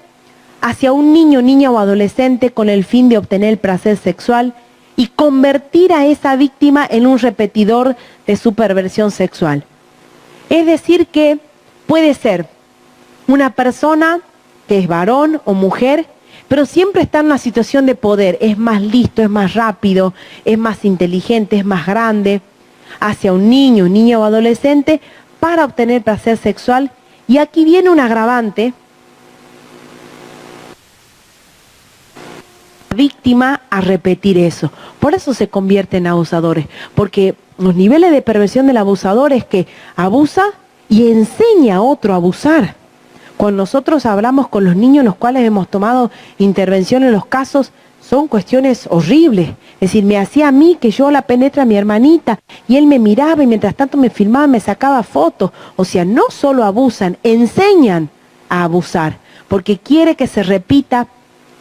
hacia un niño, niña o adolescente con el fin de obtener el placer sexual y convertir a esa víctima en un repetidor de su perversión sexual. Es decir que puede ser una persona que es varón o mujer, pero siempre está en una situación de poder, es más listo, es más rápido, es más inteligente, es más grande, hacia un niño, niña o adolescente para obtener placer sexual. Y aquí viene un agravante, la víctima a repetir eso. Por eso se convierten en abusadores, porque los niveles de perversión del abusador es que abusa y enseña a otro a abusar. Cuando nosotros hablamos con los niños, los cuales hemos tomado intervención en los casos, son cuestiones horribles. Es decir, me hacía a mí que yo la penetra a mi hermanita y él me miraba y mientras tanto me filmaba, me sacaba fotos. O sea, no solo abusan, enseñan a abusar, porque quiere que se repita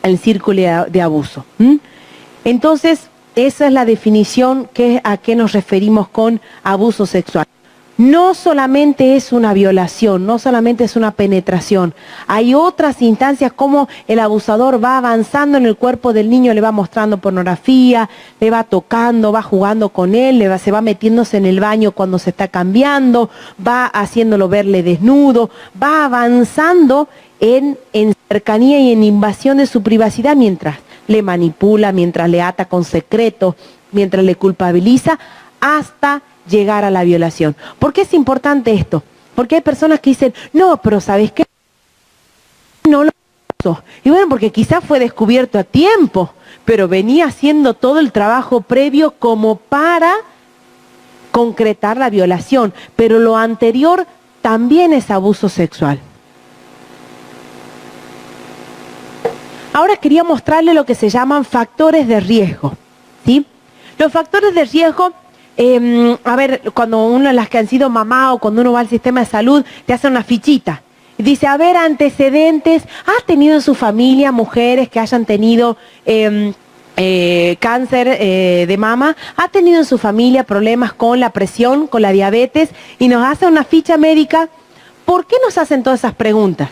el círculo de abuso. Entonces, esa es la definición a qué nos referimos con abuso sexual. No solamente es una violación, no solamente es una penetración. Hay otras instancias como el abusador va avanzando en el cuerpo del niño, le va mostrando pornografía, le va tocando, va jugando con él, se va metiéndose en el baño cuando se está cambiando, va haciéndolo verle desnudo, va avanzando en cercanía y en invasión de su privacidad mientras le manipula, mientras le ata con secretos, mientras le culpabiliza, hasta llegar a la violación. ¿Por qué es importante esto? Porque hay personas que dicen, no, pero ¿sabes qué? No lo hizo. Y bueno, porque quizás fue descubierto a tiempo, pero venía haciendo todo el trabajo previo como para concretar la violación. Pero lo anterior también es abuso sexual. Ahora quería mostrarle lo que se llaman factores de riesgo, ¿sí? Los factores de riesgo, a ver, cuando uno, las que han sido mamá o cuando uno va al sistema de salud, te hacen una fichita. Dice, a ver, antecedentes, ¿ha tenido en su familia mujeres que hayan tenido cáncer de mama? ¿Ha tenido en su familia problemas con la presión, con la diabetes? Y nos hace una ficha médica. ¿Por qué nos hacen todas esas preguntas?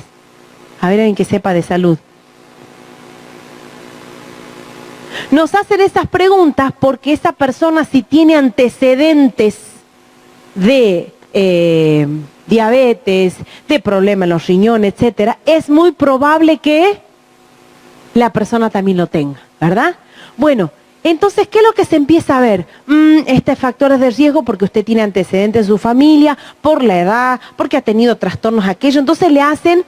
A ver, alguien que sepa de salud. Nos hacen esas preguntas porque esa persona, si tiene antecedentes de diabetes, de problemas en los riñones, etcétera, es muy probable que la persona también lo tenga, ¿verdad? Bueno, entonces, ¿qué es lo que se empieza a ver? Factores de riesgo porque usted tiene antecedentes en su familia, por la edad, porque ha tenido trastornos aquello. Entonces le hacen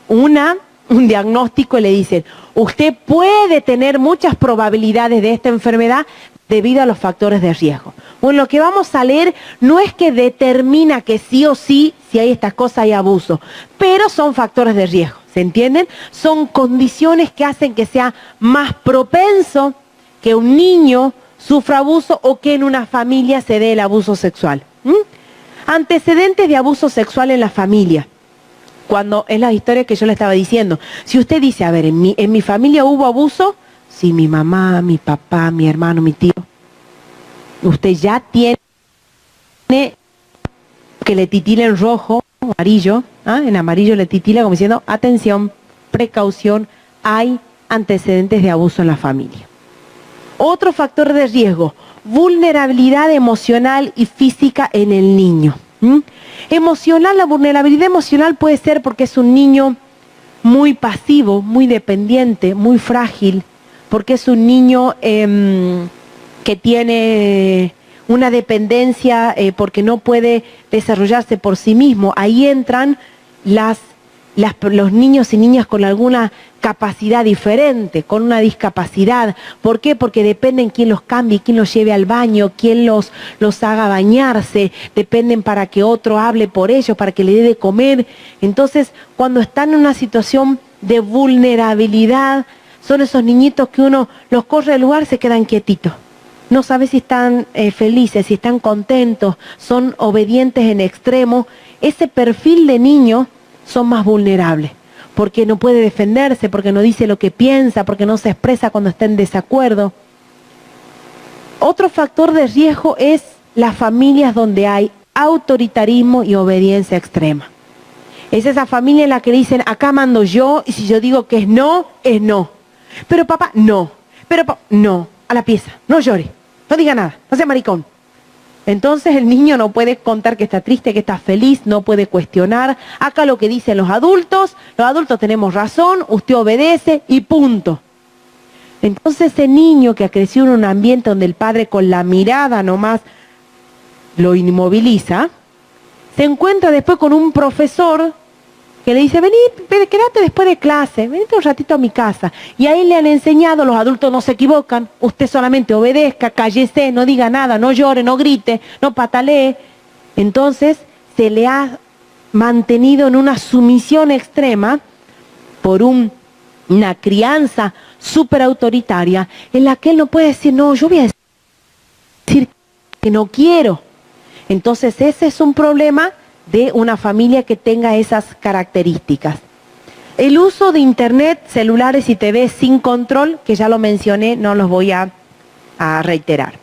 un diagnóstico y le dicen, usted puede tener muchas probabilidades de esta enfermedad debido a los factores de riesgo. Bueno, lo que vamos a leer no es que determina que sí o sí, si hay estas cosas hay abuso, pero son factores de riesgo, ¿se entienden? Son condiciones que hacen que sea más propenso que un niño sufra abuso o que en una familia se dé el abuso sexual. Antecedentes de abuso sexual en la familia. Cuando es la historia que yo le estaba diciendo. Si usted dice, a ver, en mi familia hubo abuso, sí, mi mamá, mi papá, mi hermano, mi tío. Usted ya tiene que le titila en rojo, amarillo, en amarillo le titila como diciendo, atención, precaución, hay antecedentes de abuso en la familia. Otro factor de riesgo, vulnerabilidad emocional y física en el niño. Emocional, la vulnerabilidad emocional puede ser porque es un niño muy pasivo, muy dependiente, muy frágil, porque es un niño que tiene una dependencia porque no puede desarrollarse por sí mismo. Ahí entran las los niños y niñas con alguna capacidad diferente, con una discapacidad. ¿Por qué? Porque dependen quién los cambie, quién los lleve al baño, quién los haga bañarse, dependen para que otro hable por ellos, para que le dé de comer. Entonces, cuando están en una situación de vulnerabilidad, son esos niñitos que uno los corre del lugar, se quedan quietitos. No sabe si están felices, si están contentos, son obedientes en extremo. Ese perfil de niño son más vulnerables, porque no puede defenderse, porque no dice lo que piensa, porque no se expresa cuando está en desacuerdo. Otro factor de riesgo es las familias donde hay autoritarismo y obediencia extrema. Es esa familia en la que dicen, acá mando yo, y si yo digo que es no, es no. Pero papá, no. Pero papá, no. A la pieza, no llore, no diga nada, no sea maricón. Entonces el niño no puede contar que está triste, que está feliz, no puede cuestionar. Acá lo que dicen los adultos tenemos razón, usted obedece y punto. Entonces ese niño que ha crecido en un ambiente donde el padre con la mirada nomás lo inmoviliza, se encuentra después con un profesor que le dice, vení, quédate después de clase, venite un ratito a mi casa. Y ahí le han enseñado, los adultos no se equivocan, usted solamente obedezca, cállese, no diga nada, no llore, no grite, no patalee. Entonces se le ha mantenido en una sumisión extrema por una crianza súper autoritaria en la que él no puede decir, no, yo voy a decir que no quiero. Entonces ese es un problema de una familia que tenga esas características. El uso de internet, celulares y TV sin control, que ya lo mencioné, no los voy a reiterar.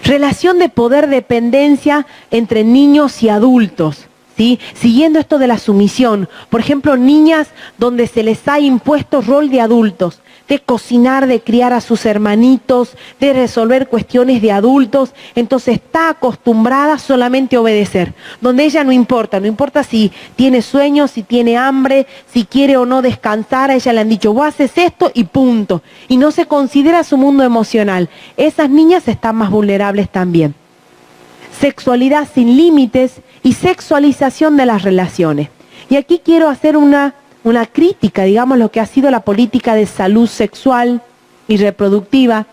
Relación de poder-dependencia entre niños y adultos, ¿sí? Siguiendo esto de la sumisión. Por ejemplo, niñas donde se les ha impuesto rol de adultos, de cocinar, de criar a sus hermanitos, de resolver cuestiones de adultos. Entonces está acostumbrada solamente a obedecer. Donde ella no importa si tiene sueño, si tiene hambre, si quiere o no descansar. A ella le han dicho, vos haces esto y punto. Y no se considera su mundo emocional. Esas niñas están más vulnerables también. Sexualidad sin límites y sexualización de las relaciones. Y aquí quiero hacer una crítica, digamos, lo que ha sido la política de salud sexual y reproductiva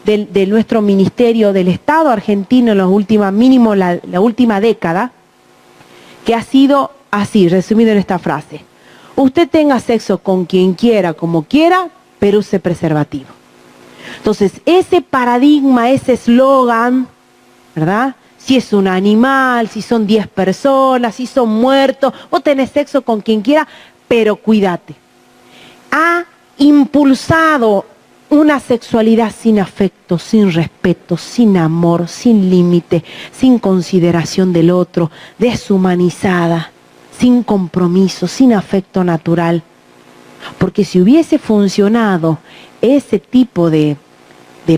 de nuestro ministerio, del Estado argentino en la última década, que ha sido así, resumido en esta frase. Usted tenga sexo con quien quiera, como quiera, pero use preservativo. Entonces, ese paradigma, ese eslogan, ¿verdad? Si es un animal, si son 10 personas, si son muertos, o tenés sexo con quien quiera, pero cuídate. Ha impulsado una sexualidad sin afecto, sin respeto, sin amor, sin límite, sin consideración del otro, deshumanizada, sin compromiso, sin afecto natural. Porque si hubiese funcionado ese tipo de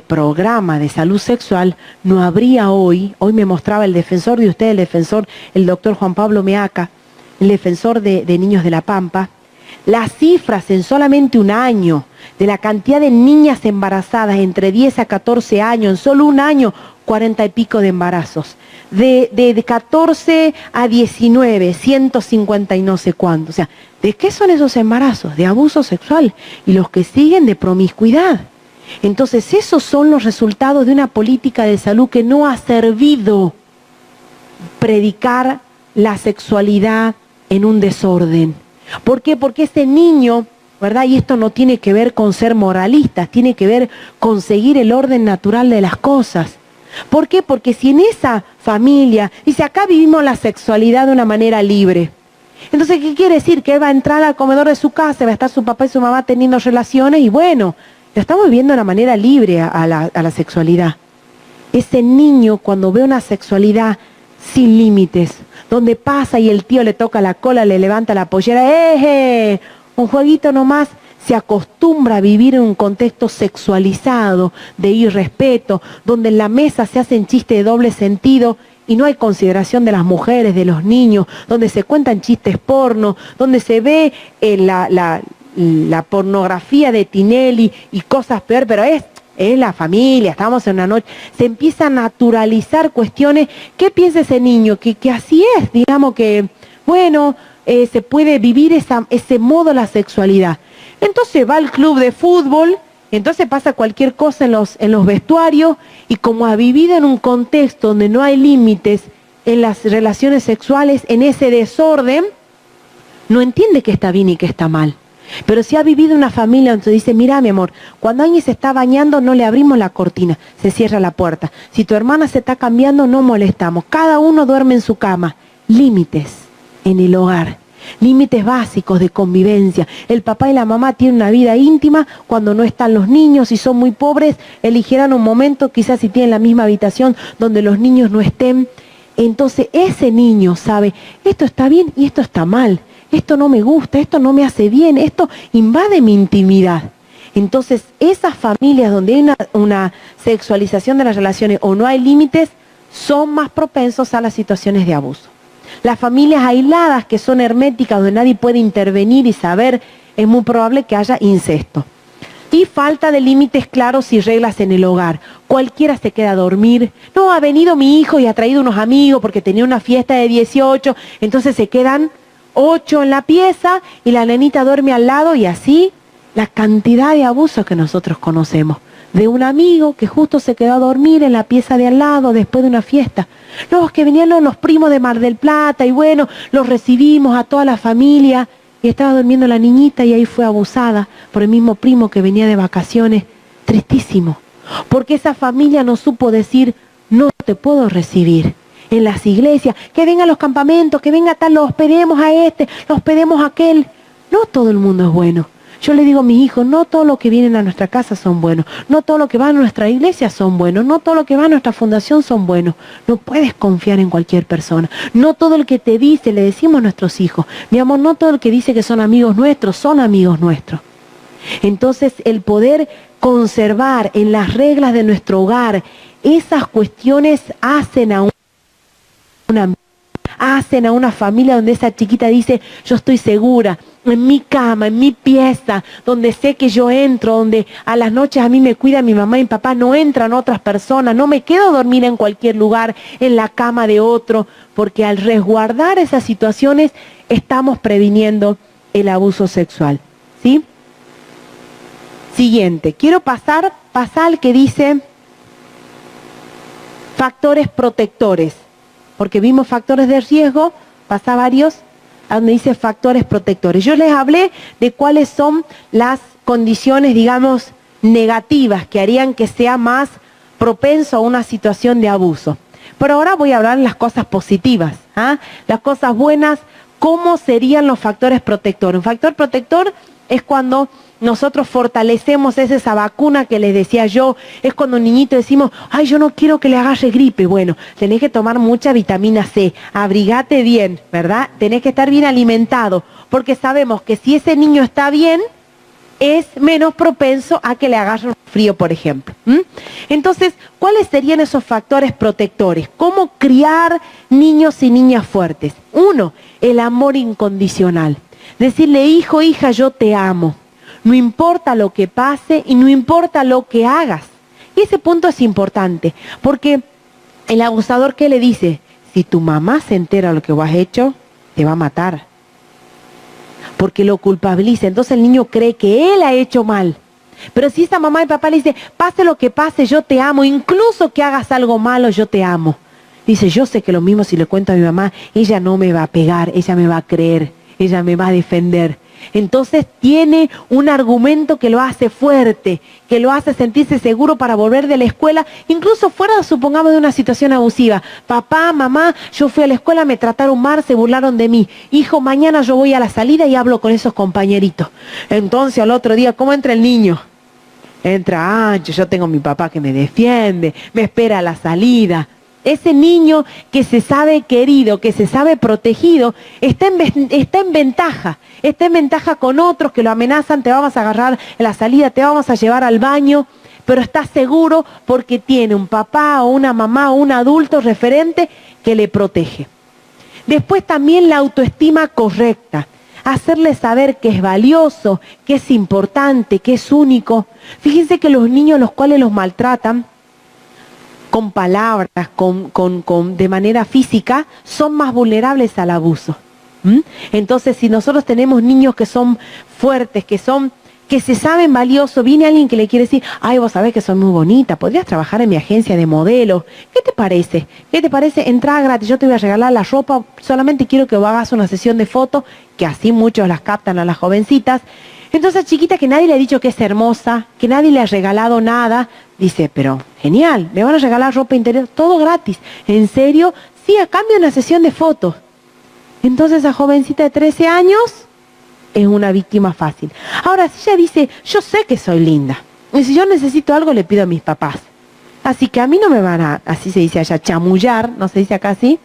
programa de salud sexual, no habría hoy me mostraba el defensor de usted, el doctor Juan Pablo Meaca, el defensor de Niños de la Pampa, las cifras en solamente un año de la cantidad de niñas embarazadas entre 10 a 14 años, en solo un año, 40 y pico de embarazos. De 14 a 19, 150 y no sé cuánto. O sea, ¿de qué son esos embarazos? De abuso sexual. Y los que siguen de promiscuidad. Entonces, esos son los resultados de una política de salud que no ha servido predicar la sexualidad en un desorden. ¿Por qué? Porque ese niño, ¿verdad? Y esto no tiene que ver con ser moralistas, tiene que ver con seguir el orden natural de las cosas. ¿Por qué? Porque si en esa familia, dice, acá vivimos la sexualidad de una manera libre. Entonces, ¿qué quiere decir? Que él va a entrar al comedor de su casa, va a estar su papá y su mamá teniendo relaciones y bueno, lo estamos viviendo de una manera libre a la sexualidad. Ese niño cuando ve una sexualidad sin límites, donde pasa y el tío le toca la cola, le levanta la pollera, un jueguito nomás, se acostumbra a vivir en un contexto sexualizado, de irrespeto, donde en la mesa se hacen chistes de doble sentido y no hay consideración de las mujeres, de los niños, donde se cuentan chistes porno, donde se ve la pornografía de Tinelli y cosas peor, pero es la familia, estamos en una noche, se empieza a naturalizar cuestiones. ¿Qué piensa ese niño? Que así es, digamos que, bueno, se puede vivir ese modo la sexualidad. Entonces va al club de fútbol, entonces pasa cualquier cosa en los vestuarios, y como ha vivido en un contexto donde no hay límites en las relaciones sexuales, en ese desorden, no entiende qué está bien y qué está mal. Pero si ha vivido una familia donde dice, mira mi amor, cuando alguien se está bañando no le abrimos la cortina, se cierra la puerta. Si tu hermana se está cambiando no molestamos, cada uno duerme en su cama. Límites en el hogar, límites básicos de convivencia. El papá y la mamá tienen una vida íntima cuando no están los niños. Si son muy pobres, eligieran un momento, quizás si tienen la misma habitación, donde los niños no estén. Entonces ese niño sabe, esto está bien y esto está mal. Esto no me gusta, esto no me hace bien, esto invade mi intimidad. Entonces, esas familias donde hay una sexualización de las relaciones o no hay límites, son más propensos a las situaciones de abuso. Las familias aisladas, que son herméticas, donde nadie puede intervenir y saber, es muy probable que haya incesto. Y falta de límites claros y reglas en el hogar. Cualquiera se queda a dormir. No, ha venido mi hijo y ha traído unos amigos porque tenía una fiesta de 18, entonces se quedan 8 en la pieza y la nenita duerme al lado, y así la cantidad de abusos que nosotros conocemos. De un amigo que justo se quedó a dormir en la pieza de al lado después de una fiesta. Los que venían los primos de Mar del Plata y bueno, los recibimos a toda la familia y estaba durmiendo la niñita y ahí fue abusada por el mismo primo que venía de vacaciones. Tristísimo, porque esa familia no supo decir, no te puedo recibir. En las iglesias, que vengan a los campamentos, que venga tal, lo hospedemos a este, lo hospedemos a aquel. No todo el mundo es bueno. Yo le digo a mis hijos, no todos los que vienen a nuestra casa son buenos, no todos los que van a nuestra iglesia son buenos, no todos los que van a nuestra fundación son buenos. No puedes confiar en cualquier persona. No todo el que te dice, le decimos a nuestros hijos, mi amor, no todo el que dice que son amigos nuestros, son amigos nuestros. Entonces, el poder conservar en las reglas de nuestro hogar esas cuestiones hacen a una familia donde esa chiquita dice, yo estoy segura, en mi cama, en mi pieza, donde sé que yo entro, donde a las noches a mí me cuida mi mamá y mi papá, no entran otras personas, no me quedo a dormir en cualquier lugar, en la cama de otro, porque al resguardar esas situaciones estamos previniendo el abuso sexual, ¿sí? Siguiente, quiero pasar al que dice factores protectores. Porque vimos factores de riesgo, pasa varios, a donde dice factores protectores. Yo les hablé de cuáles son las condiciones, digamos, negativas que harían que sea más propenso a una situación de abuso. Pero ahora voy a hablar de las cosas positivas, ¿ah? Las cosas buenas, ¿cómo serían los factores protectores? Un factor protector es cuando nosotros fortalecemos esa vacuna que les decía yo, es cuando un niñito decimos, ay, yo no quiero que le agarre gripe. Bueno, tenés que tomar mucha vitamina C, abrigate bien, ¿verdad? Tenés que estar bien alimentado, porque sabemos que si ese niño está bien, es menos propenso a que le agarre un frío, por ejemplo. Entonces, ¿cuáles serían esos factores protectores? ¿Cómo criar niños y niñas fuertes? 1, el amor incondicional. Decirle, hijo, hija, yo te amo. No importa lo que pase y no importa lo que hagas. Y ese punto es importante, porque el abusador, ¿qué le dice? Si tu mamá se entera de lo que vos has hecho, te va a matar. Porque lo culpabiliza. Entonces el niño cree que él ha hecho mal. Pero si esa mamá y papá le dice, pase lo que pase, yo te amo, incluso que hagas algo malo, yo te amo. Dice, yo sé que lo mismo si le cuento a mi mamá, ella no me va a pegar, ella me va a creer, ella me va a defender. Entonces tiene un argumento que lo hace fuerte, que lo hace sentirse seguro para volver de la escuela, incluso fuera, supongamos, de una situación abusiva. Papá, mamá, yo fui a la escuela, me trataron mal, se burlaron de mí. Hijo, mañana yo voy a la salida y hablo con esos compañeritos. Entonces al otro día, ¿cómo entra el niño? Entra ancho, yo tengo a mi papá que me defiende, me espera a la salida. Ese niño que se sabe querido, que se sabe protegido, está en ventaja con otros que lo amenazan, te vamos a agarrar en la salida, te vamos a llevar al baño, pero está seguro porque tiene un papá o una mamá o un adulto referente que le protege. Después también la autoestima correcta, hacerle saber que es valioso, que es importante, que es único. Fíjense que los niños los cuales los maltratan, con palabras, de manera física, son más vulnerables al abuso. ¿Mm? Entonces, si nosotros tenemos niños que son fuertes, que se saben valiosos, viene alguien que le quiere decir, ay, vos sabés que soy muy bonita, podrías trabajar en mi agencia de modelos, ¿qué te parece? ¿Qué te parece? Entrada gratis, yo te voy a regalar la ropa, solamente quiero que hagas una sesión de fotos, que así muchos las captan a las jovencitas. Entonces, chiquita que nadie le ha dicho que es hermosa, que nadie le ha regalado nada, dice, pero genial, me van a regalar ropa interior, todo gratis. ¿En serio? Sí, a cambio de una sesión de fotos. Entonces, esa jovencita de 13 años es una víctima fácil. Ahora, si ella dice, yo sé que soy linda, y si yo necesito algo le pido a mis papás, así que a mí no me van a, así se dice allá, chamullar, no se dice acá así,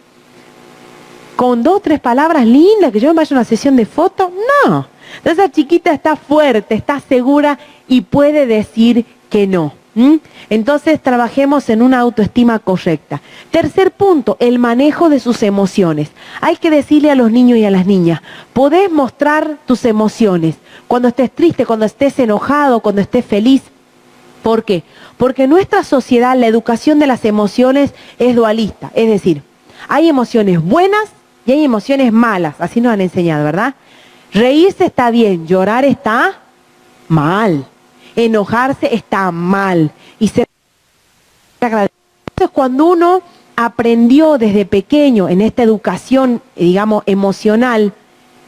con 2 o 3 palabras lindas, que yo me vaya a una sesión de fotos, no. Entonces, esa chiquita está fuerte, está segura y puede decir que no. Entonces, trabajemos en una autoestima correcta. Tercer punto, el manejo de sus emociones. Hay que decirle a los niños y a las niñas, podés mostrar tus emociones. Cuando estés triste, cuando estés enojado, cuando estés feliz. ¿Por qué? Porque en nuestra sociedad la educación de las emociones es dualista. Es decir, hay emociones buenas y hay emociones malas. Así nos han enseñado, ¿verdad? Reírse está bien, llorar está mal. Enojarse está mal y ser agradecido. Entonces, cuando uno aprendió desde pequeño en esta educación, digamos, emocional,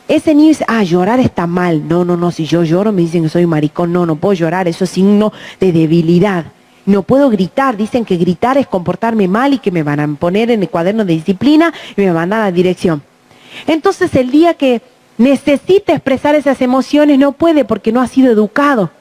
ese niño dice, llorar está mal. No, si yo lloro me dicen que soy maricón. No puedo llorar, eso es signo de debilidad. No puedo gritar, dicen que gritar es comportarme mal y que me van a poner en el cuaderno de disciplina y me mandan a la dirección. Entonces, el día que necesita expresar esas emociones no puede porque no ha sido educado.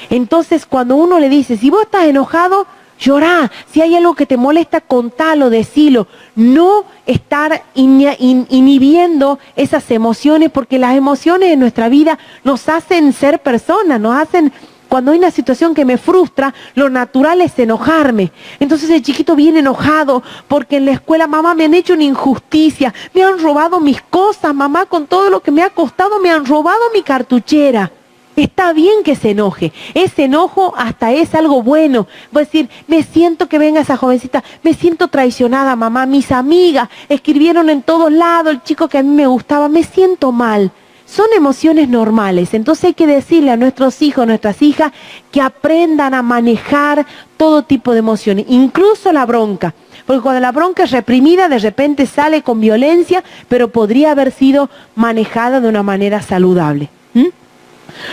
Entonces, cuando uno le dice, si vos estás enojado, llorá. Si hay algo que te molesta, contalo, decilo. No estar inhibiendo esas emociones, porque las emociones en nuestra vida nos hacen ser personas, nos hacen... Cuando hay una situación que me frustra, lo natural es enojarme. Entonces el chiquito viene enojado porque en la escuela, mamá, me han hecho una injusticia, me han robado mis cosas, mamá, con todo lo que me ha costado, me han robado mi cartuchera. Está bien que se enoje, ese enojo hasta es algo bueno. Voy a decir, me siento que venga esa jovencita, me siento traicionada, mamá, mis amigas escribieron en todos lados, el chico que a mí me gustaba, me siento mal. Son emociones normales, entonces hay que decirle a nuestros hijos, nuestras hijas, que aprendan a manejar todo tipo de emociones, incluso la bronca. Porque cuando la bronca es reprimida, de repente sale con violencia, pero podría haber sido manejada de una manera saludable.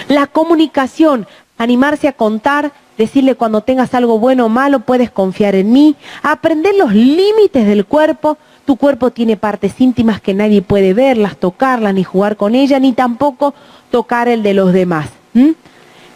La comunicación, animarse a contar, decirle cuando tengas algo bueno o malo, puedes confiar en mí, aprender los límites del cuerpo. Tu cuerpo tiene partes íntimas que nadie puede verlas, tocarlas, ni jugar con ellas, ni tampoco tocar el de los demás.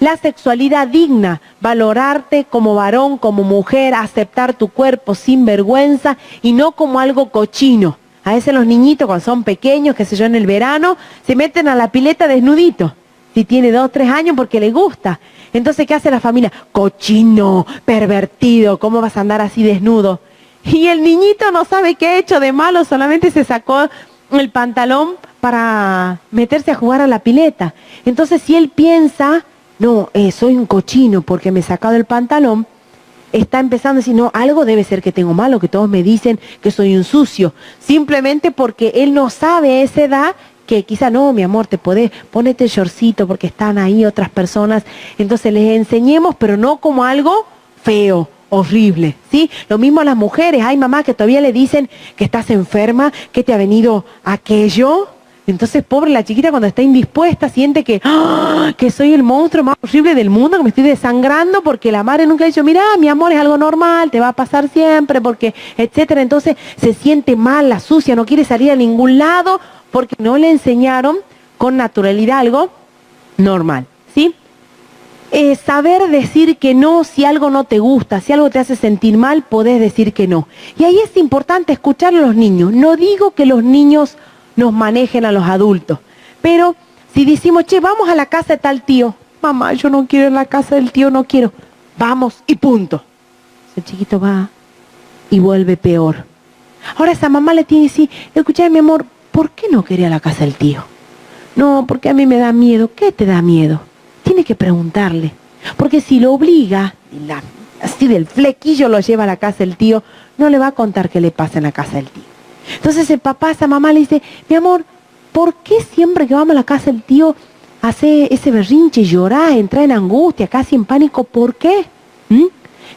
La sexualidad digna, valorarte como varón, como mujer, aceptar tu cuerpo sin vergüenza y no como algo cochino. A veces los niñitos cuando son pequeños, qué sé yo, en el verano, se meten a la pileta desnuditos. Si tiene 2 o 3 años porque le gusta. Entonces, ¿qué hace la familia? Cochino, pervertido, ¿cómo vas a andar así desnudo? Y el niñito no sabe qué ha hecho de malo, solamente se sacó el pantalón para meterse a jugar a la pileta. Entonces, si él piensa, no, soy un cochino porque me he sacado el pantalón, está empezando a decir, no, algo debe ser que tengo malo, que todos me dicen que soy un sucio. Simplemente porque él no sabe a esa edad que quizá, no, mi amor, te podés, ponete el shortcito porque están ahí otras personas. Entonces les enseñemos, pero no como algo feo, horrible, ¿sí? Lo mismo a las mujeres. Hay mamás que todavía le dicen que estás enferma, que te ha venido aquello. Entonces, pobre la chiquita cuando está indispuesta, siente que soy el monstruo más horrible del mundo, que me estoy desangrando porque la madre nunca ha dicho, mira, mi amor, es algo normal, te va a pasar siempre, porque, etcétera. Entonces, se siente mal, la sucia, no quiere salir a ningún lado porque no le enseñaron con naturalidad algo normal, ¿sí? Saber decir que no si algo no te gusta, si algo te hace sentir mal, podés decir que no. Y ahí es importante escuchar a los niños. No digo que los niños nos manejen a los adultos, pero si decimos, che, vamos a la casa de tal tío, mamá, yo no quiero ir a la casa del tío, no quiero, vamos y punto. El chiquito va y vuelve peor. Ahora esa mamá le tiene que decir, escuchá, mi amor, ¿por qué no quería la casa del tío? No, porque a mí me da miedo. ¿Qué te da miedo? Tiene que preguntarle. Porque si lo obliga, así del flequillo lo lleva a la casa del tío, no le va a contar qué le pasa en la casa del tío. Entonces el papá a esa mamá le dice, mi amor, ¿por qué siempre que vamos a la casa el tío hace ese berrinche, llorar, entra en angustia, casi en pánico? ¿Por qué?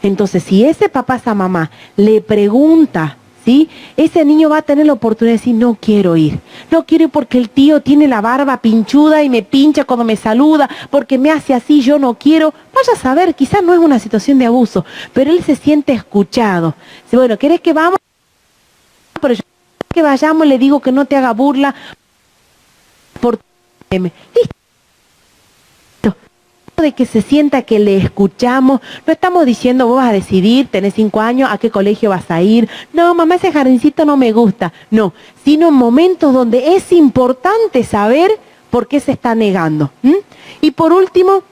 Entonces, si ese papá, esa mamá le pregunta, ¿sí? Ese niño va a tener la oportunidad de decir, no quiero ir. No quiero ir porque el tío tiene la barba pinchuda y me pincha cuando me saluda, porque me hace así, yo no quiero. Vaya a saber, quizás no es una situación de abuso, pero él se siente escuchado. Dice, bueno, ¿querés que vamos? Pero yo que vayamos le digo que no te haga burla. Listo. De que se sienta que le escuchamos, no estamos diciendo vos vas a decidir, tenés 5 años, a qué colegio vas a ir, no mamá ese jardincito no me gusta, no, sino en momentos donde es importante saber por qué se está negando. Y por último,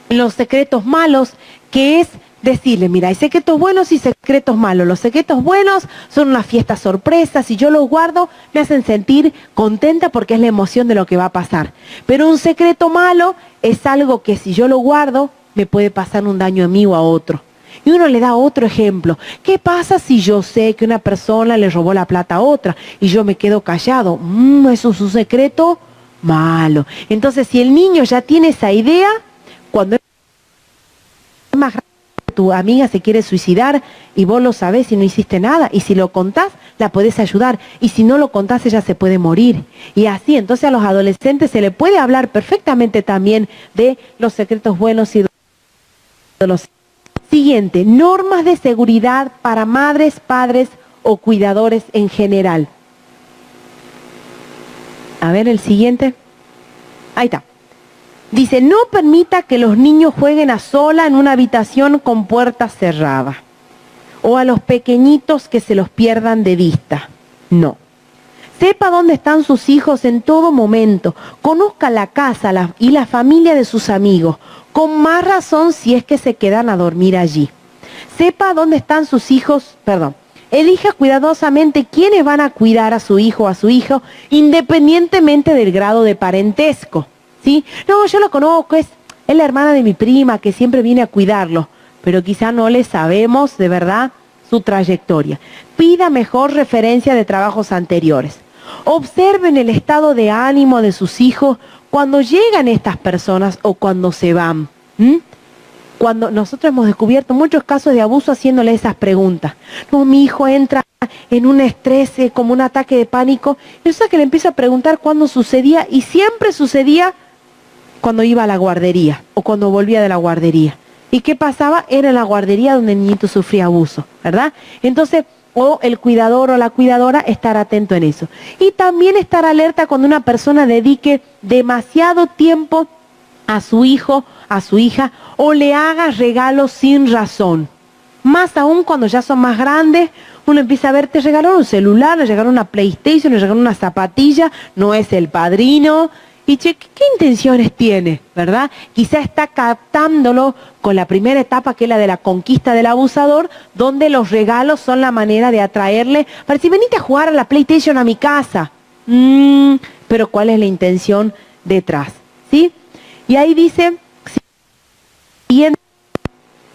los secretos malos, que es decirle, mira, hay secretos buenos y secretos malos. Los secretos buenos son unas fiestas sorpresas, si yo los guardo me hacen sentir contenta porque es la emoción de lo que va a pasar. Pero un secreto malo es algo que si yo lo guardo me puede pasar un daño a mí o a otro. Y uno le da otro ejemplo. ¿Qué pasa si yo sé que una persona le robó la plata a otra y yo me quedo callado? Eso es un secreto malo. Entonces, si el niño ya tiene esa idea, cuando es más grande, tu amiga se quiere suicidar y vos lo sabés y no hiciste nada, y si lo contás, la podés ayudar, y si no lo contás, ella se puede morir. Y así, entonces a los adolescentes se le puede hablar perfectamente también de los secretos buenos y de los... Siguiente, normas de seguridad para madres, padres o cuidadores en general. A ver, el siguiente. Ahí está. Dice, no permita que los niños jueguen a sola en una habitación con puertas cerradas. O a los pequeñitos que se los pierdan de vista. No. Sepa dónde están sus hijos en todo momento. Conozca la casa y la familia de sus amigos. Con más razón si es que se quedan a dormir allí. Sepa dónde están sus hijos, elija cuidadosamente quiénes van a cuidar a su hijo o a su hija, independientemente del grado de parentesco. ¿Sí? No, yo lo conozco, es la hermana de mi prima que siempre viene a cuidarlo, pero quizá no le sabemos de verdad su trayectoria. Pida mejor referencia de trabajos anteriores. Observen el estado de ánimo de sus hijos cuando llegan estas personas o cuando se van. Cuando nosotros hemos descubierto muchos casos de abuso haciéndole esas preguntas. No, mi hijo entra en un estrés, como un ataque de pánico. Y eso es que le empiezo a preguntar cuándo sucedía, y siempre sucedía cuando iba a la guardería o cuando volvía de la guardería. ¿Y qué pasaba? Era en la guardería donde el niñito sufría abuso, ¿verdad? Entonces, o el cuidador o la cuidadora estar atento en eso. Y también estar alerta cuando una persona dedique demasiado tiempo a su hijo, a su hija, o le haga regalos sin razón. Más aún cuando ya son más grandes, uno empieza a ver, te regalaron un celular, le regalaron una PlayStation, le regalaron una zapatilla, no es el padrino. Y che, ¿qué intenciones tiene? ¿Verdad? Quizá está captándolo con la primera etapa, que es la de la conquista del abusador, donde los regalos son la manera de atraerle, para decir, venite a jugar a la PlayStation a mi casa. Pero ¿cuál es la intención detrás? ¿Sí? Y ahí dice,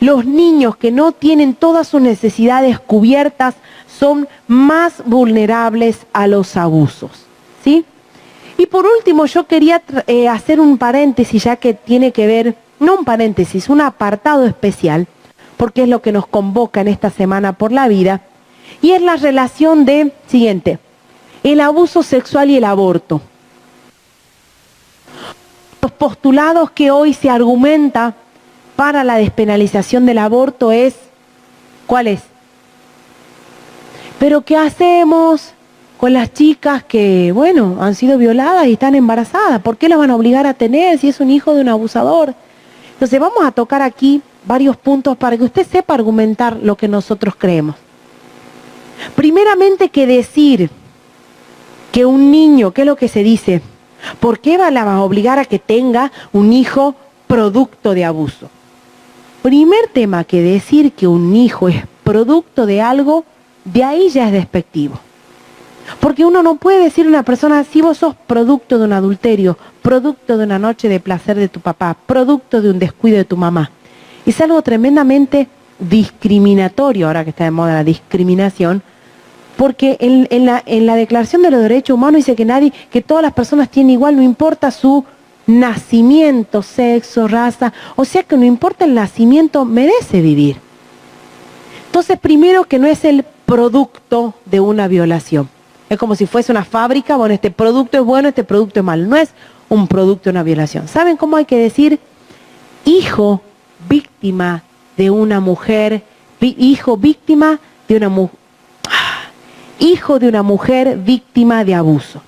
los niños que no tienen todas sus necesidades cubiertas son más vulnerables a los abusos. ¿Sí? Y por último, yo quería hacer un paréntesis, ya que tiene que ver, no un paréntesis, un apartado especial, porque es lo que nos convoca en esta Semana por la Vida, y es la relación de, siguiente, el abuso sexual y el aborto. Los postulados que hoy se argumenta para la despenalización del aborto es, ¿cuál es? ¿Pero qué hacemos con las chicas que, bueno, han sido violadas y están embarazadas? ¿Por qué las van a obligar a tener si es un hijo de un abusador? Entonces vamos a tocar aquí varios puntos para que usted sepa argumentar lo que nosotros creemos. Primeramente, que decir que un niño, ¿qué es lo que se dice? ¿Por qué la vas a obligar a que tenga un hijo producto de abuso? Primer tema, que decir que un hijo es producto de algo, de ahí ya es despectivo. Porque uno no puede decir a una persona, si vos sos producto de un adulterio, producto de una noche de placer de tu papá, producto de un descuido de tu mamá. Es algo tremendamente discriminatorio, ahora que está de moda la discriminación, Porque en la Declaración de los Derechos Humanos dice que todas las personas tienen igual, no importa su nacimiento, sexo, raza, o sea que no importa el nacimiento, merece vivir. Entonces, primero, que no es el producto de una violación. Es como si fuese una fábrica, bueno, este producto es bueno, este producto es malo. No es un producto de una violación. ¿Saben cómo hay que decir? Hijo víctima de una mujer, hijo víctima de una mujer, hijo de una mujer víctima de abuso.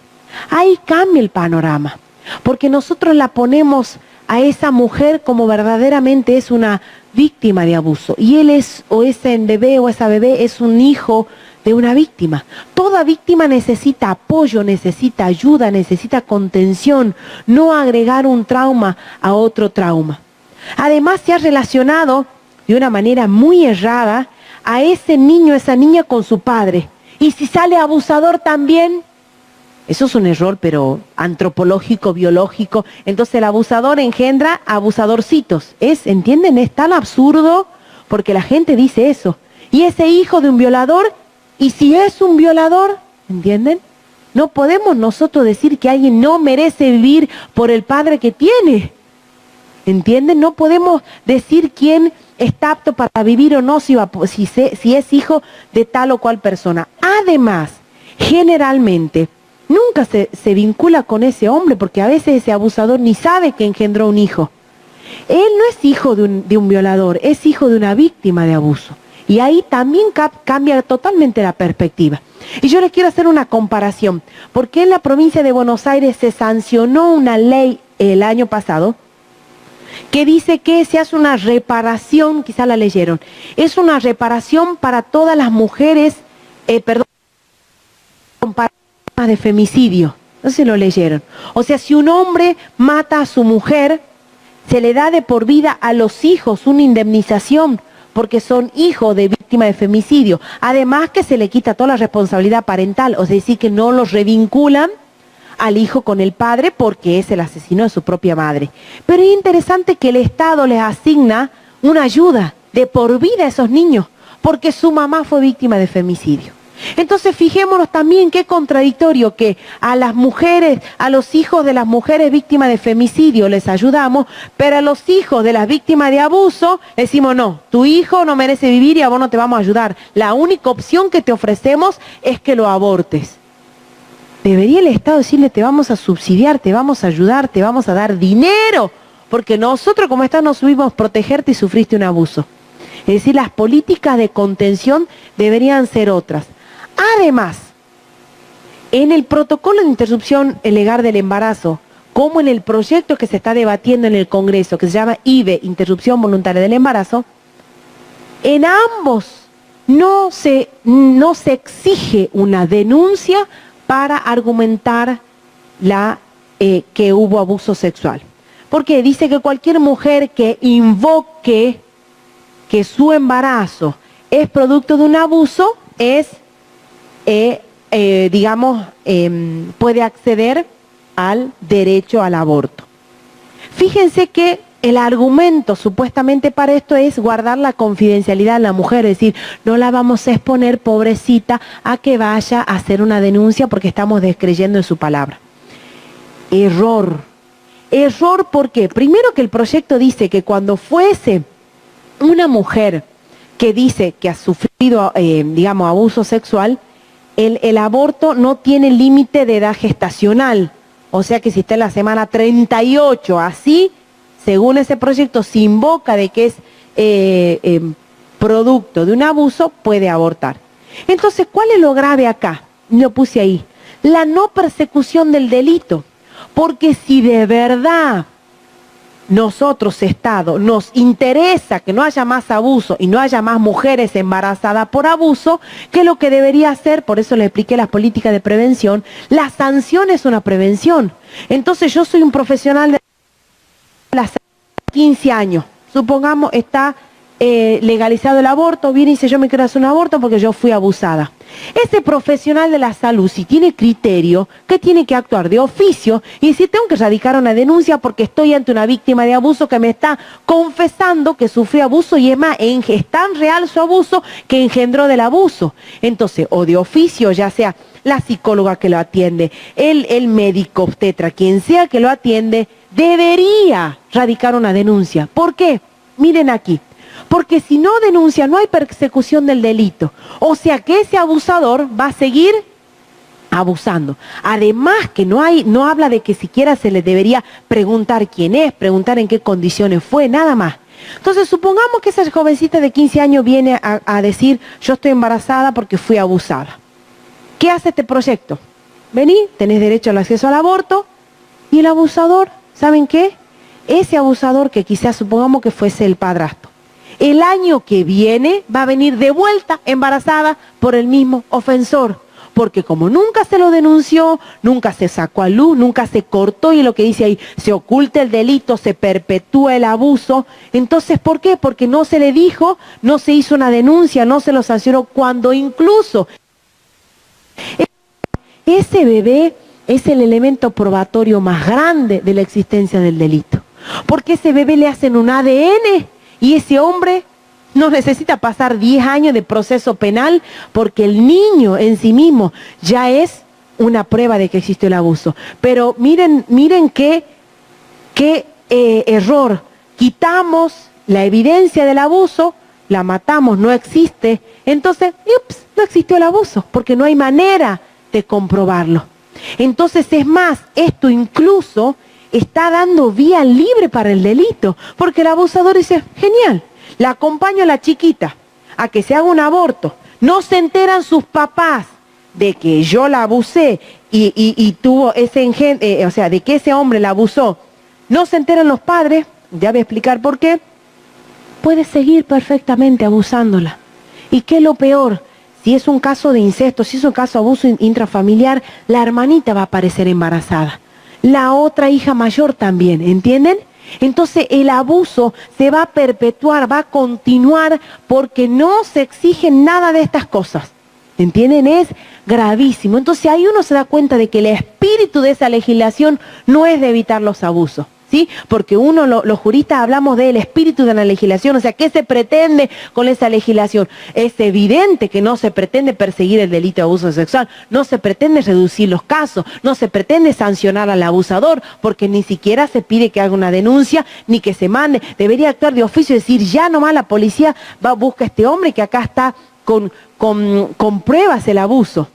Ahí cambia el panorama, porque nosotros la ponemos a esa mujer como verdaderamente es una víctima de abuso, y él es, o ese bebé o esa bebé es un hijo de una víctima. Toda víctima necesita apoyo, necesita ayuda, necesita contención, no agregar un trauma a otro trauma. Además, se ha relacionado de una manera muy errada a ese niño, esa niña con su padre. Y si sale abusador también, eso es un error, pero antropológico, biológico. Entonces el abusador engendra abusadorcitos. ¿Entienden? Es tan absurdo porque la gente dice eso. Y ese hijo de un violador, y si es un violador, ¿entienden? No podemos nosotros decir que alguien no merece vivir por el padre que tiene. ¿Entienden? No podemos decir quién está apto para vivir o no si es hijo de tal o cual persona. Además, generalmente, nunca se vincula con ese hombre, porque a veces ese abusador ni sabe que engendró un hijo. Él no es hijo de un violador, es hijo de una víctima de abuso. Y ahí también cambia totalmente la perspectiva. Y yo les quiero hacer una comparación, porque en la provincia de Buenos Aires se sancionó una ley el año pasado, que dice que se hace una reparación, quizá la leyeron, es una reparación para todas las mujeres, para de femicidio, no sé si lo leyeron. O sea, si un hombre mata a su mujer, se le da de por vida a los hijos una indemnización, porque son hijos de víctima de femicidio. Además que se le quita toda la responsabilidad parental, o sea, decir que no los revinculan al hijo con el padre porque es el asesino de su propia madre. Pero es interesante que el Estado les asigna una ayuda de por vida a esos niños, porque su mamá fue víctima de femicidio. Entonces fijémonos también qué contradictorio que a las mujeres, a los hijos de las mujeres víctimas de femicidio les ayudamos, pero a los hijos de las víctimas de abuso decimos no, tu hijo no merece vivir y a vos no te vamos a ayudar. La única opción que te ofrecemos es que lo abortes. Debería el Estado decirle te vamos a subsidiar, te vamos a ayudar, te vamos a dar dinero, porque nosotros como Estado no subimos protegerte y sufriste un abuso. Es decir, las políticas de contención deberían ser otras. Además, en el protocolo de interrupción legal del embarazo, como en el proyecto que se está debatiendo en el Congreso, que se llama IVE, Interrupción Voluntaria del Embarazo, en ambos no se exige una denuncia para argumentar que hubo abuso sexual. Porque dice que cualquier mujer que invoque que su embarazo es producto de un abuso, puede acceder al derecho al aborto. Fíjense que el argumento supuestamente para esto es guardar la confidencialidad de la mujer, es decir, no la vamos a exponer, pobrecita, a que vaya a hacer una denuncia porque estamos descreyendo en su palabra. Error. Error, ¿por qué? Primero que el proyecto dice que cuando fuese una mujer que dice que ha sufrido, abuso sexual, el aborto no tiene límite de edad gestacional. O sea que si está en la semana 38, así, según ese proyecto, se invoca de que es producto de un abuso, puede abortar. Entonces, ¿cuál es lo grave acá? Lo puse ahí. La no persecución del delito. Porque si de verdad nosotros, Estado, nos interesa que no haya más abuso y no haya más mujeres embarazadas por abuso, que lo que debería hacer, por eso le expliqué las políticas de prevención, la sanción es una prevención. Entonces yo soy un profesional de las 15 años, supongamos está legalizado el aborto, viene y dice yo me quiero hacer un aborto porque yo fui abusada. Ese profesional de la salud, si tiene criterio, que tiene que actuar de oficio y decir tengo que radicar una denuncia porque estoy ante una víctima de abuso que me está confesando que sufrió abuso y es más, es tan real su abuso que engendró del abuso. Entonces, o de oficio, ya sea la psicóloga que lo atiende, el médico obstetra, quien sea que lo atiende, debería radicar una denuncia. ¿Por qué? Miren aquí. Porque si no denuncia, no hay persecución del delito. O sea que ese abusador va a seguir abusando. Además que no habla de que siquiera se le debería preguntar quién es, preguntar en qué condiciones fue, nada más. Entonces supongamos que esa jovencita de 15 años viene a decir yo estoy embarazada porque fui abusada. ¿Qué hace este proyecto? Vení, tenés derecho al acceso al aborto y el abusador, ¿saben qué? Ese abusador que quizás supongamos que fuese el padrastro. El año que viene va a venir de vuelta embarazada por el mismo ofensor. Porque como nunca se lo denunció, nunca se sacó a luz, nunca se cortó y lo que dice ahí, se oculta el delito, se perpetúa el abuso. Entonces, ¿por qué? Porque no se le dijo, no se hizo una denuncia, no se lo sancionó, cuando incluso ese bebé es el elemento probatorio más grande de la existencia del delito. Porque ese bebé le hacen un ADN y ese hombre no necesita pasar 10 años de proceso penal porque el niño en sí mismo ya es una prueba de que existió el abuso. Pero miren qué error. Quitamos la evidencia del abuso, la matamos, no existe. Entonces, no existió el abuso porque no hay manera de comprobarlo. Entonces, es más, esto incluso está dando vía libre para el delito, porque el abusador dice, genial, la acompaño a la chiquita a que se haga un aborto, no se enteran sus papás de que yo la abusé y tuvo ese engendro, o sea, de que ese hombre la abusó, no se enteran los padres, ya voy a explicar por qué, puede seguir perfectamente abusándola. ¿Y qué es lo peor? Si es un caso de incesto, si es un caso de abuso intrafamiliar, la hermanita va a aparecer embarazada. La otra hija mayor también, ¿entienden? Entonces el abuso se va a perpetuar, va a continuar porque no se exige nada de estas cosas. ¿Entienden? Es gravísimo. Entonces ahí uno se da cuenta de que el espíritu de esa legislación no es de evitar los abusos. ¿Sí? Porque los juristas hablamos del espíritu de la legislación, o sea, ¿qué se pretende con esa legislación? Es evidente que no se pretende perseguir el delito de abuso sexual, no se pretende reducir los casos, no se pretende sancionar al abusador, porque ni siquiera se pide que haga una denuncia, ni que se mande, debería actuar de oficio y decir, ya nomás la policía busca a este hombre que acá está con pruebas el abuso.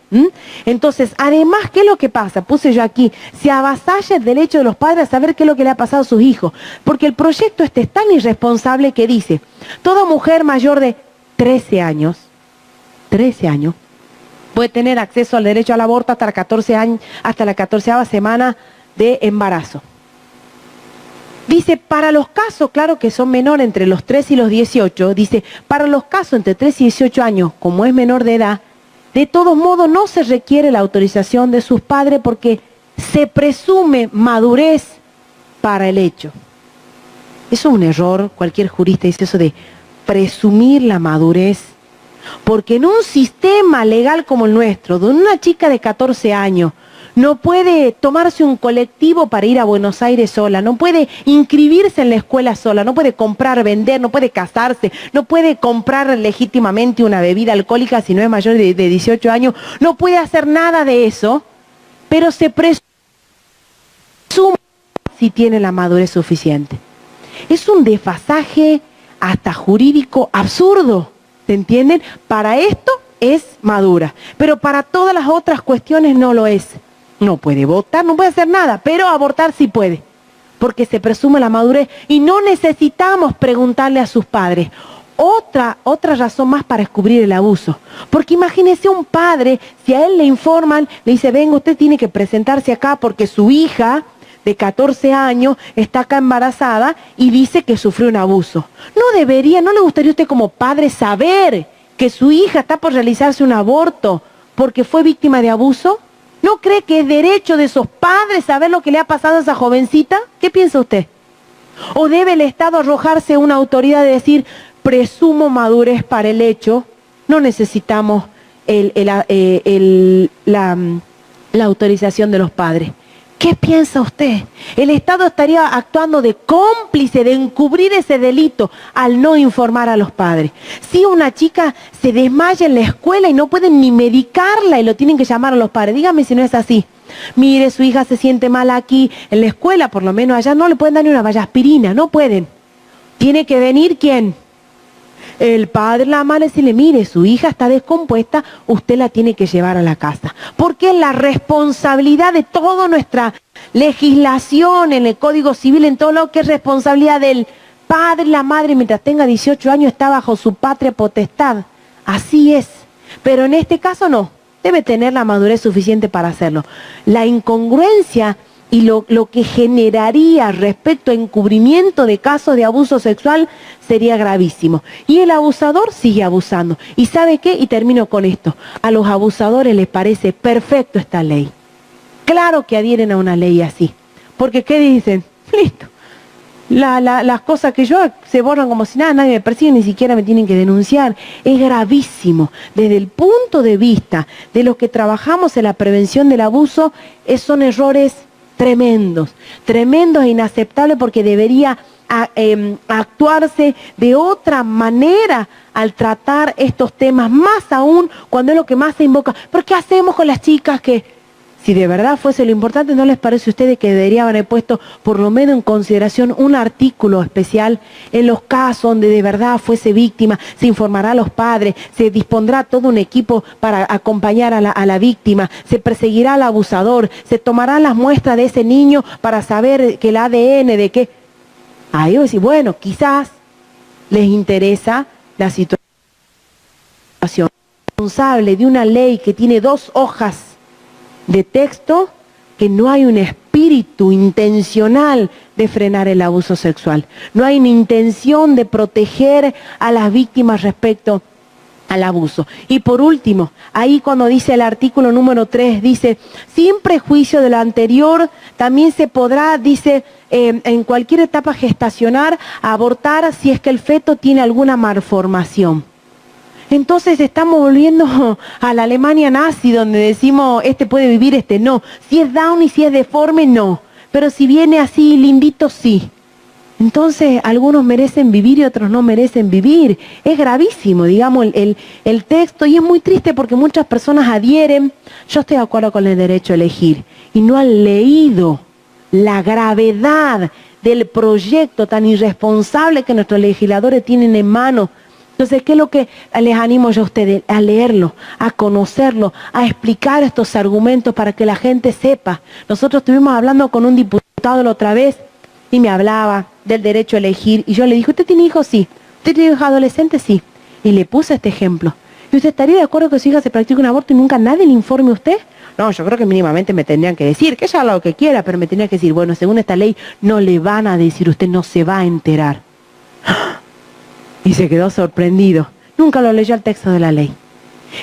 Entonces, además, ¿qué es lo que pasa? Puse yo aquí, se avasalla el derecho de los padres a saber qué es lo que le ha pasado a sus hijos, porque el proyecto este es tan irresponsable que dice, toda mujer mayor de 13 años, puede tener acceso al derecho al aborto hasta la 14ª semana de embarazo. Dice, para los casos, claro que son menores entre los 3 y los 18, dice, para los casos entre 3 y 18 años, como es menor de edad, de todos modos no se requiere la autorización de sus padres porque se presume madurez para el hecho. Eso es un error, cualquier jurista dice eso de presumir la madurez, porque en un sistema legal como el nuestro, donde una chica de 14 años no puede tomarse un colectivo para ir a Buenos Aires sola, no puede inscribirse en la escuela sola, no puede comprar, vender, no puede casarse, no puede comprar legítimamente una bebida alcohólica si no es mayor de 18 años, no puede hacer nada de eso, pero se presume si tiene la madurez suficiente. Es un desfasaje hasta jurídico absurdo, ¿se entienden? Para esto es madura, pero para todas las otras cuestiones no lo es. No puede votar, no puede hacer nada, pero abortar sí puede, porque se presume la madurez y no necesitamos preguntarle a sus padres. Otra razón más para descubrir el abuso, porque imagínese un padre, si a él le informan, le dice, venga, usted tiene que presentarse acá porque su hija de 14 años está acá embarazada y dice que sufrió un abuso. No le gustaría a usted como padre saber que su hija está por realizarse un aborto porque fue víctima de abuso? ¿No cree que es derecho de esos padres saber lo que le ha pasado a esa jovencita? ¿Qué piensa usted? ¿O debe el Estado arrojarse una autoridad de decir, presumo madurez para el hecho, no necesitamos la autorización de los padres. ¿Qué piensa usted? El Estado estaría actuando de cómplice, de encubrir ese delito al no informar a los padres. Si una chica se desmaya en la escuela y no pueden ni medicarla y lo tienen que llamar a los padres, dígame si no es así. Mire, su hija se siente mal aquí en la escuela, por lo menos allá no le pueden dar ni una vallaspirina, no pueden. ¿Tiene que venir quién? El padre, la madre, decirle, mire, su hija está descompuesta, usted la tiene que llevar a la casa. Porque es la responsabilidad de toda nuestra legislación, en el Código Civil, en todo lo que es responsabilidad del padre, la madre, mientras tenga 18 años, está bajo su patria potestad. Así es. Pero en este caso no, debe tener la madurez suficiente para hacerlo. La incongruencia y lo que generaría respecto a encubrimiento de casos de abuso sexual sería gravísimo. Y el abusador sigue abusando. ¿Y sabe qué? Y termino con esto. A los abusadores les parece perfecto esta ley. Claro que adhieren a una ley así. Porque ¿qué dicen? Listo. Las cosas que yo se borran como si nada, nadie me persigue, ni siquiera me tienen que denunciar. Es gravísimo. Desde el punto de vista de los que trabajamos en la prevención del abuso, son errores tremendos e inaceptables, porque debería actuarse de otra manera al tratar estos temas, más aún cuando es lo que más se invoca. ¿Pero qué hacemos con las chicas que, si de verdad fuese lo importante, no les parece a ustedes que deberían haber puesto por lo menos en consideración un artículo especial en los casos donde de verdad fuese víctima? Se informará a los padres, se dispondrá todo un equipo para acompañar a la víctima, se perseguirá al abusador, se tomarán las muestras de ese niño para saber que el ADN de qué. Ahí voy a decir, bueno, quizás les interesa la situación responsable de una ley que tiene 2 hojas de texto, que no hay un espíritu intencional de frenar el abuso sexual. No hay una intención de proteger a las víctimas respecto al abuso. Y por último, ahí cuando dice el artículo número 3, dice, sin prejuicio de lo anterior, también se podrá, dice, en cualquier etapa gestacional, abortar si es que el feto tiene alguna malformación. Entonces estamos volviendo a la Alemania nazi, donde decimos, este puede vivir, este no. Si es Down y si es deforme, no. Pero si viene así lindito, sí. Entonces, algunos merecen vivir y otros no merecen vivir. Es gravísimo, digamos, el texto, y es muy triste porque muchas personas adhieren. Yo estoy de acuerdo con el derecho a elegir, y no han leído la gravedad del proyecto tan irresponsable que nuestros legisladores tienen en mano. Entonces, ¿qué es lo que les animo yo a ustedes? A leerlo, a conocerlo, a explicar estos argumentos para que la gente sepa. Nosotros estuvimos hablando con un diputado la otra vez y me hablaba del derecho a elegir. Y yo le dije, ¿usted tiene hijos? Sí. ¿Usted tiene hijos adolescentes? Sí. Y le puse este ejemplo. ¿Y usted estaría de acuerdo que su hija se practique un aborto y nunca nadie le informe a usted? No, yo creo que mínimamente me tendrían que decir, que ella haga lo que quiera, pero me tendrían que decir, bueno, según esta ley no le van a decir, usted no se va a enterar. Y se quedó sorprendido. Nunca lo leyó el texto de la ley.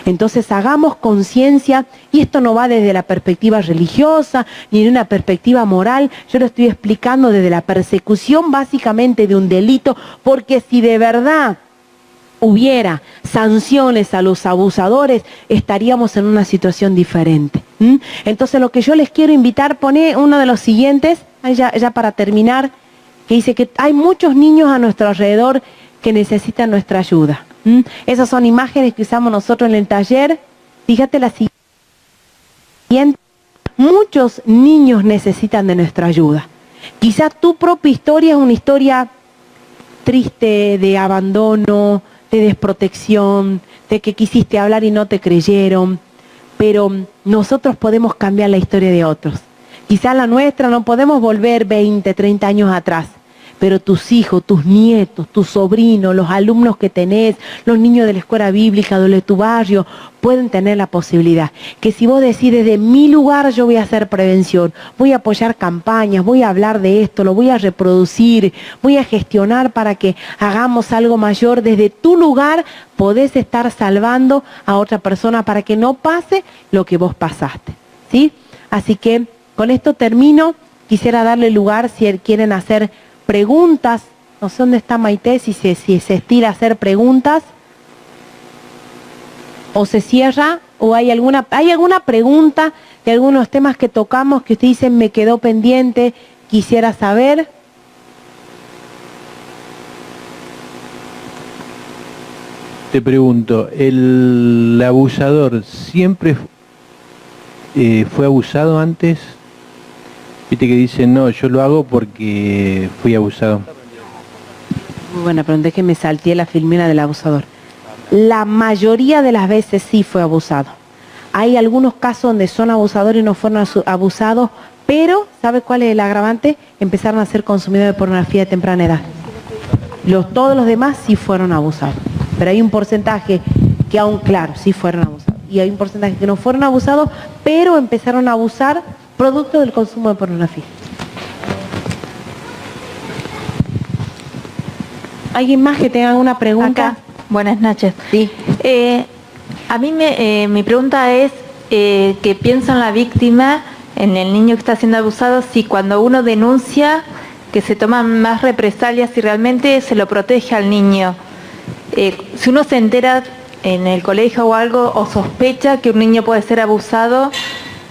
Entonces hagamos conciencia, y esto no va desde la perspectiva religiosa ni de una perspectiva moral. Yo lo estoy explicando desde la persecución básicamente de un delito, porque si de verdad hubiera sanciones a los abusadores, estaríamos en una situación diferente. Entonces lo que yo les quiero invitar, pone uno de los siguientes, ya para terminar, que dice que hay muchos niños a nuestro alrededor que necesitan nuestra ayuda. Esas son imágenes que usamos nosotros en el taller. Fíjate la siguiente. Muchos niños necesitan de nuestra ayuda. Quizás tu propia historia es una historia triste, de abandono, de desprotección, de que quisiste hablar y no te creyeron. Pero nosotros podemos cambiar la historia de otros. Quizás la nuestra no podemos volver 20, 30 años atrás. Pero tus hijos, tus nietos, tus sobrinos, los alumnos que tenés, los niños de la escuela bíblica, de tu barrio, pueden tener la posibilidad. Que si vos decís, desde mi lugar yo voy a hacer prevención, voy a apoyar campañas, voy a hablar de esto, lo voy a reproducir, voy a gestionar para que hagamos algo mayor, desde tu lugar podés estar salvando a otra persona para que no pase lo que vos pasaste, ¿sí? Así que con esto termino. Quisiera darle lugar, si quieren hacer preguntas, No sé dónde está Maite, si se estira a hacer preguntas. O se cierra, o hay alguna pregunta de algunos temas que tocamos que usted dice me quedó pendiente, quisiera saber. Te pregunto, ¿el abusador siempre fue abusado antes? Viste que dicen, no, yo lo hago porque fui abusado. Muy buena pregunta, es que me salteé la filmina del abusador. La mayoría de las veces sí fue abusado. Hay algunos casos donde son abusadores y no fueron abusados, pero ¿sabe cuál es el agravante? Empezaron a ser consumidores de pornografía de temprana edad. Todos los demás sí fueron abusados. Pero hay un porcentaje que aún, claro, sí fueron abusados. Y hay un porcentaje que no fueron abusados, pero empezaron a abusar producto del consumo de pornografía. ¿Alguien más que tenga alguna pregunta? Acá. Buenas noches. Sí. A mí mi pregunta es que pienso en la víctima, en el niño que está siendo abusado, si cuando uno denuncia que se toman más represalias, si realmente se lo protege al niño. Si uno se entera en el colegio o algo o sospecha que un niño puede ser abusado,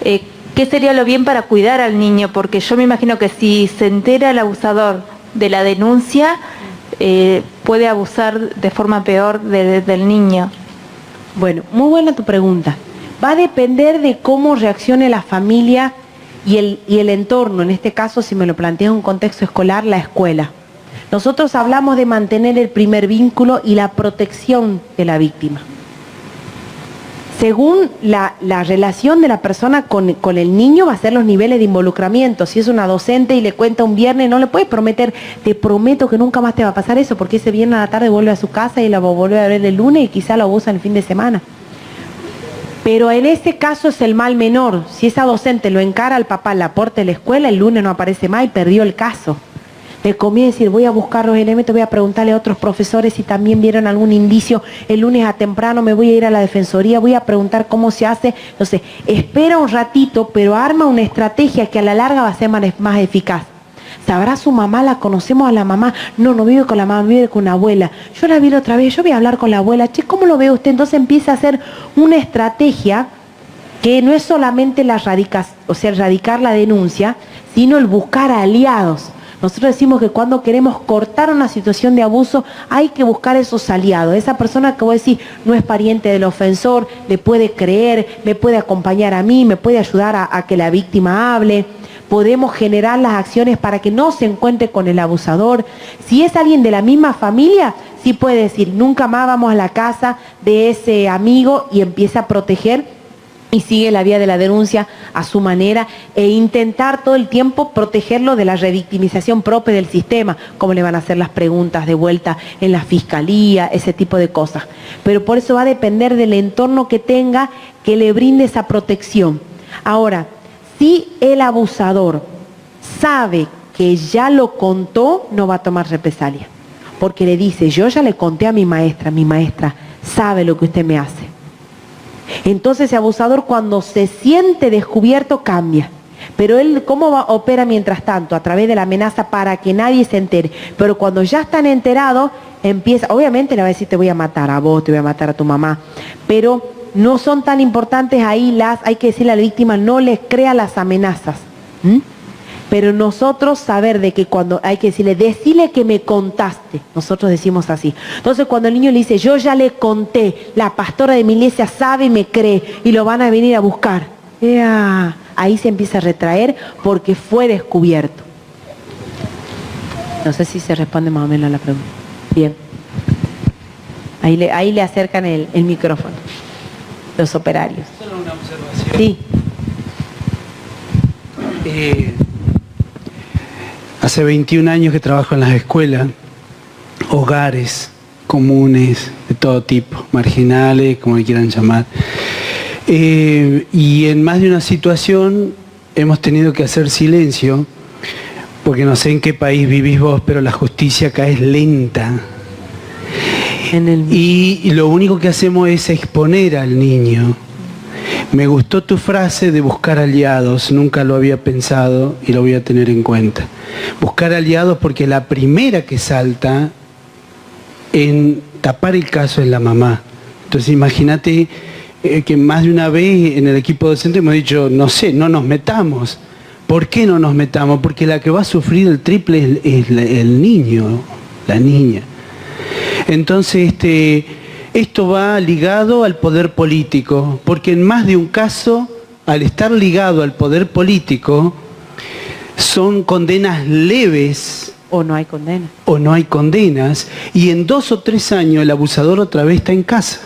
¿qué sería lo bien para cuidar al niño? Porque yo me imagino que si se entera el abusador de la denuncia, puede abusar de forma peor del niño. Bueno, muy buena tu pregunta. Va a depender de cómo reaccione la familia y el entorno. En este caso, si me lo planteas en un contexto escolar, la escuela. Nosotros hablamos de mantener el primer vínculo y la protección de la víctima. Según la relación de la persona con el niño, va a ser los niveles de involucramiento. Si es una docente y le cuenta un viernes, no le puedes prometer, te prometo que nunca más te va a pasar eso, porque ese viernes a la tarde vuelve a su casa y la va a volver a ver el lunes y quizá lo abusa el fin de semana. Pero en este caso es el mal menor. Si esa docente lo encara al papá en la puerta de la escuela, el lunes no aparece más y perdió el caso. Le conviene decir, voy a buscar los elementos, voy a preguntarle a otros profesores si también vieron algún indicio. El lunes a temprano me voy a ir a la defensoría, voy a preguntar cómo se hace. Entonces, espera un ratito, pero arma una estrategia que a la larga va a ser más eficaz. ¿Sabrá su mamá? ¿La conocemos a la mamá? No vive con la mamá, vive con una abuela. Yo la vi la otra vez, yo voy a hablar con la abuela. Che, ¿cómo lo ve usted? Entonces empieza a hacer una estrategia que no es solamente erradicar la denuncia, sino el buscar aliados. Nosotros decimos que cuando queremos cortar una situación de abuso, hay que buscar esos aliados. Esa persona que vos decís no es pariente del ofensor, le puede creer, me puede acompañar a mí, me puede ayudar a que la víctima hable. Podemos generar las acciones para que no se encuentre con el abusador. Si es alguien de la misma familia, sí puede decir, nunca más vamos a la casa de ese amigo y empieza a proteger y sigue la vía de la denuncia a su manera e intentar todo el tiempo protegerlo de la revictimización propia del sistema, como le van a hacer las preguntas de vuelta en la fiscalía, ese tipo de cosas. Pero por eso va a depender del entorno que tenga que le brinde esa protección. Ahora, si el abusador sabe que ya lo contó, no va a tomar represalia. Porque le dice, yo ya le conté a mi maestra sabe lo que usted me hace. Entonces ese abusador cuando se siente descubierto cambia. Pero él, ¿cómo opera mientras tanto? A través de la amenaza para que nadie se entere. Pero cuando ya están enterados, empieza, obviamente le va a decir, te voy a matar a vos, te voy a matar a tu mamá. Pero no son tan importantes ahí hay que decirle a la víctima, no les crea las amenazas. Pero nosotros saber de que cuando hay que decirle que me contaste, nosotros decimos así. Entonces cuando el niño le dice, yo ya le conté, la pastora de mi iglesia sabe y me cree, y lo van a venir a buscar. Ahí se empieza a retraer porque fue descubierto. No sé si se responde más o menos a la pregunta. Bien. Ahí le acercan el micrófono, los operarios. Solo una observación. Sí. Hace 21 años que trabajo en las escuelas, hogares comunes de todo tipo, marginales, como le quieran llamar. Y en más de una situación hemos tenido que hacer silencio, porque no sé en qué país vivís vos, pero la justicia acá es lenta. Y lo único que hacemos es exponer al niño. Me gustó tu frase de buscar aliados, nunca lo había pensado y lo voy a tener en cuenta. Buscar aliados porque la primera que salta en tapar el caso es la mamá. Entonces imagínate que más de una vez en el equipo docente hemos dicho, no sé, no nos metamos. ¿Por qué no nos metamos? Porque la que va a sufrir el triple es el niño, la niña. Entonces, esto va ligado al poder político, porque en más de un caso, al estar ligado al poder político, son condenas leves. O no hay condena. O no hay condenas, y en 2 o 3 años el abusador otra vez está en casa.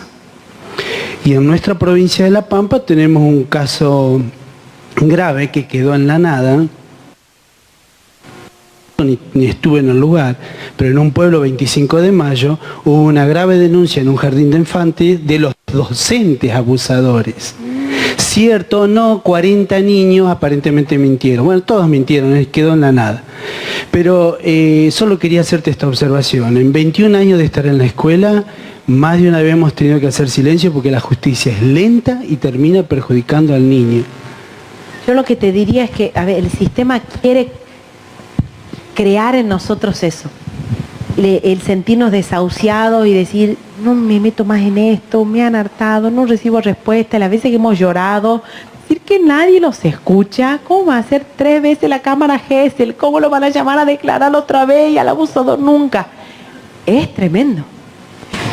Y en nuestra provincia de La Pampa tenemos un caso grave que quedó en la nada. Ni estuve en el lugar, pero en un pueblo 25 de mayo hubo una grave denuncia en un jardín de infantes de los docentes abusadores. Cierto o no, 40 niños aparentemente mintieron. Bueno, todos mintieron, quedó en la nada. Pero solo quería hacerte esta observación. En 21 años de estar en la escuela, más de una vez hemos tenido que hacer silencio porque la justicia es lenta y termina perjudicando al niño. Yo lo que te diría es que, a ver, el sistema quiere crear en nosotros eso, el sentirnos desahuciados y decir, no me meto más en esto, me han hartado, no recibo respuesta, las veces que hemos llorado, decir que nadie los escucha. ¿Cómo va a hacer 3 veces la cámara Gesell? ¿Cómo lo van a llamar a declarar otra vez y al abusador nunca? Es tremendo.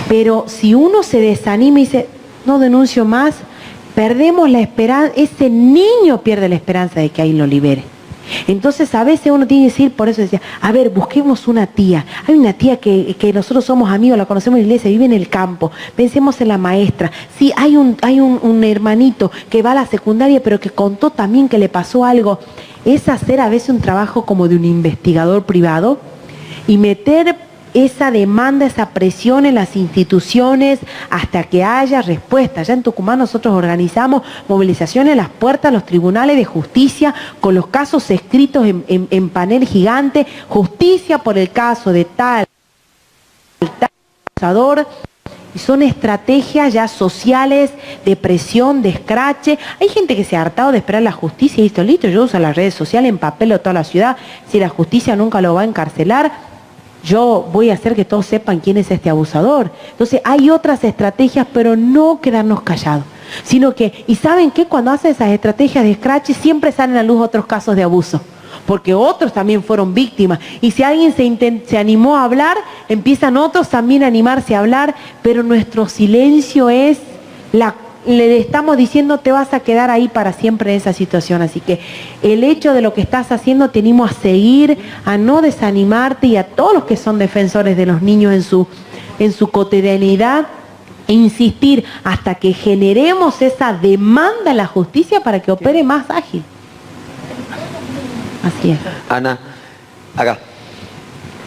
Pero si uno se desanima y dice, no denuncio más, perdemos la esperanza, ese niño pierde la esperanza de que ahí lo libere. Entonces a veces uno tiene que decir, por eso decía, a ver, busquemos una tía. Hay una tía que nosotros somos amigos, la conocemos en la iglesia, vive en el campo. Pensemos en la maestra. Sí, hay un hermanito que va a la secundaria, pero que contó también que le pasó algo. Es hacer a veces un trabajo como de un investigador privado y meter esa demanda, esa presión en las instituciones hasta que haya respuesta. Ya en Tucumán nosotros organizamos movilizaciones en las puertas de los tribunales de justicia con los casos escritos en panel gigante, justicia por el caso de tal abusador. Y son estrategias ya sociales de presión, de escrache. Hay gente que se ha hartado de esperar la justicia y listo, yo uso las redes sociales, empapelo toda la ciudad. Si la justicia nunca lo va a encarcelar, yo voy a hacer que todos sepan quién es este abusador. Entonces hay otras estrategias, pero no quedarnos callados. Sino que, ¿y saben qué? Cuando hacen esas estrategias de scratch siempre salen a luz otros casos de abuso. Porque otros también fueron víctimas. Y si alguien se animó a hablar, empiezan otros también a animarse a hablar, pero nuestro silencio es le estamos diciendo te vas a quedar ahí para siempre en esa situación. Así que el hecho de lo que estás haciendo te animo a seguir, a no desanimarte, y a todos los que son defensores de los niños en su cotidianidad, e insistir hasta que generemos esa demanda en la justicia para que opere más ágil. Así es. Ana, acá.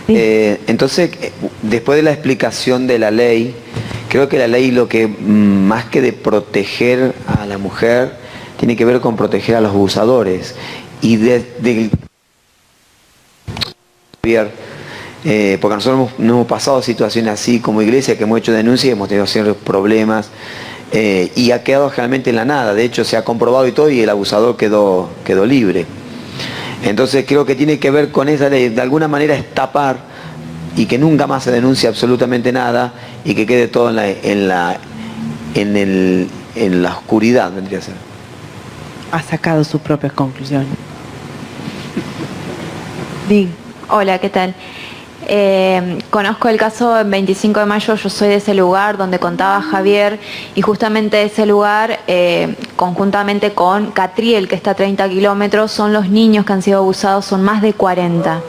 Sí. Entonces, después de la explicación de la ley, creo que la ley lo que, más que de proteger a la mujer, tiene que ver con proteger a los abusadores. Y porque nosotros no hemos pasado situaciones así como iglesia, que hemos hecho denuncias y hemos tenido ciertos problemas, y ha quedado generalmente en la nada. De hecho, se ha comprobado y todo, y el abusador quedó libre. Entonces creo que tiene que ver con esa ley, de alguna manera es tapar y que nunca más se denuncie absolutamente nada y que quede todo en la oscuridad, vendría a ser. Ha sacado sus propias conclusiones. Diga. Hola, ¿qué tal? Conozco el caso en 25 de mayo, yo soy de ese lugar donde contaba Javier, y justamente ese lugar, conjuntamente con Catriel, que está a 30 kilómetros, son los niños que han sido abusados, son más de 40.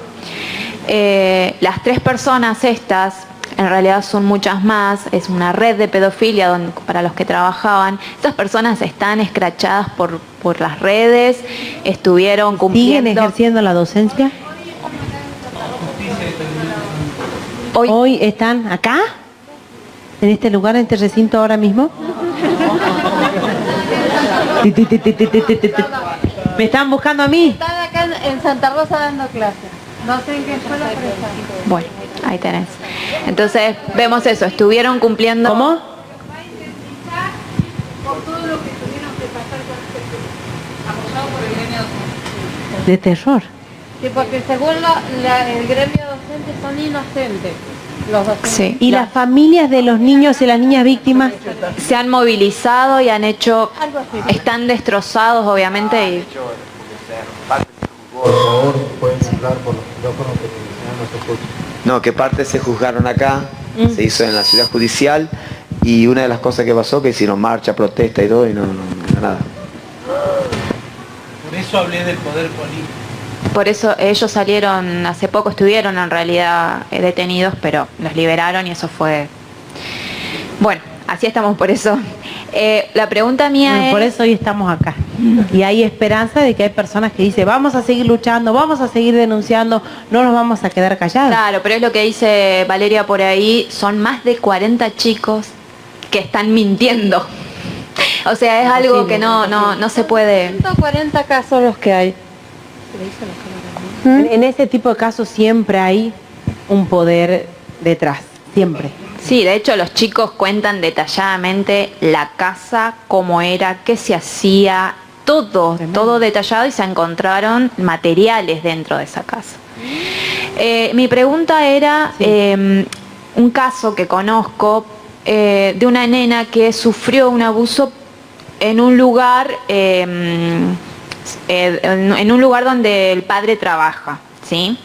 Las 3 personas estas, en realidad son muchas más, es una red de pedofilia para los que trabajaban. Estas personas están escrachadas por las redes, estuvieron cumpliendo... ¿Siguen ejerciendo la docencia? ¿Hoy están acá? ¿En este lugar, en este recinto ahora mismo? ¿Me están buscando a mí? Están acá en Santa Rosa dando clases. No sé en qué escuela, pero están. Bueno, ahí tenés. Entonces, vemos eso, estuvieron cumpliendo... ¿Cómo? Por todo lo que tuvieron que pasar denunciado por el gremio docente. De terror. Sí, porque según el gremio docente son inocentes los docentes. Sí. ¿Y las familias de los niños y las niñas víctimas? Se han movilizado y han hecho, están destrozados obviamente y Por favor, pueden hablar por los micrófonos que no se escucha. No, que partes se juzgaron acá, se hizo en la ciudad judicial y una de las cosas que pasó que hicieron marcha, protesta y todo y no nada. Por eso hablé del poder político. por eso ellos salieron, hace poco estuvieron en realidad detenidos, pero los liberaron y eso fue... Bueno, así estamos por eso. La pregunta mía es... Por eso hoy estamos acá. Y hay esperanza de que hay personas que dicen, vamos a seguir luchando, vamos a seguir denunciando, no nos vamos a quedar callados. Claro, pero es lo que dice Valeria por ahí, son más de 40 chicos que están mintiendo. O sea, es algo que no se puede... 140 casos los que hay. En ese tipo de casos siempre hay un poder detrás, siempre. Sí, de hecho los chicos cuentan detalladamente la casa, cómo era, qué se hacía, todo detallado y se encontraron materiales dentro de esa casa. Mi pregunta era un caso que conozco de una nena que sufrió un abuso en un lugar donde el padre trabaja, ¿sí?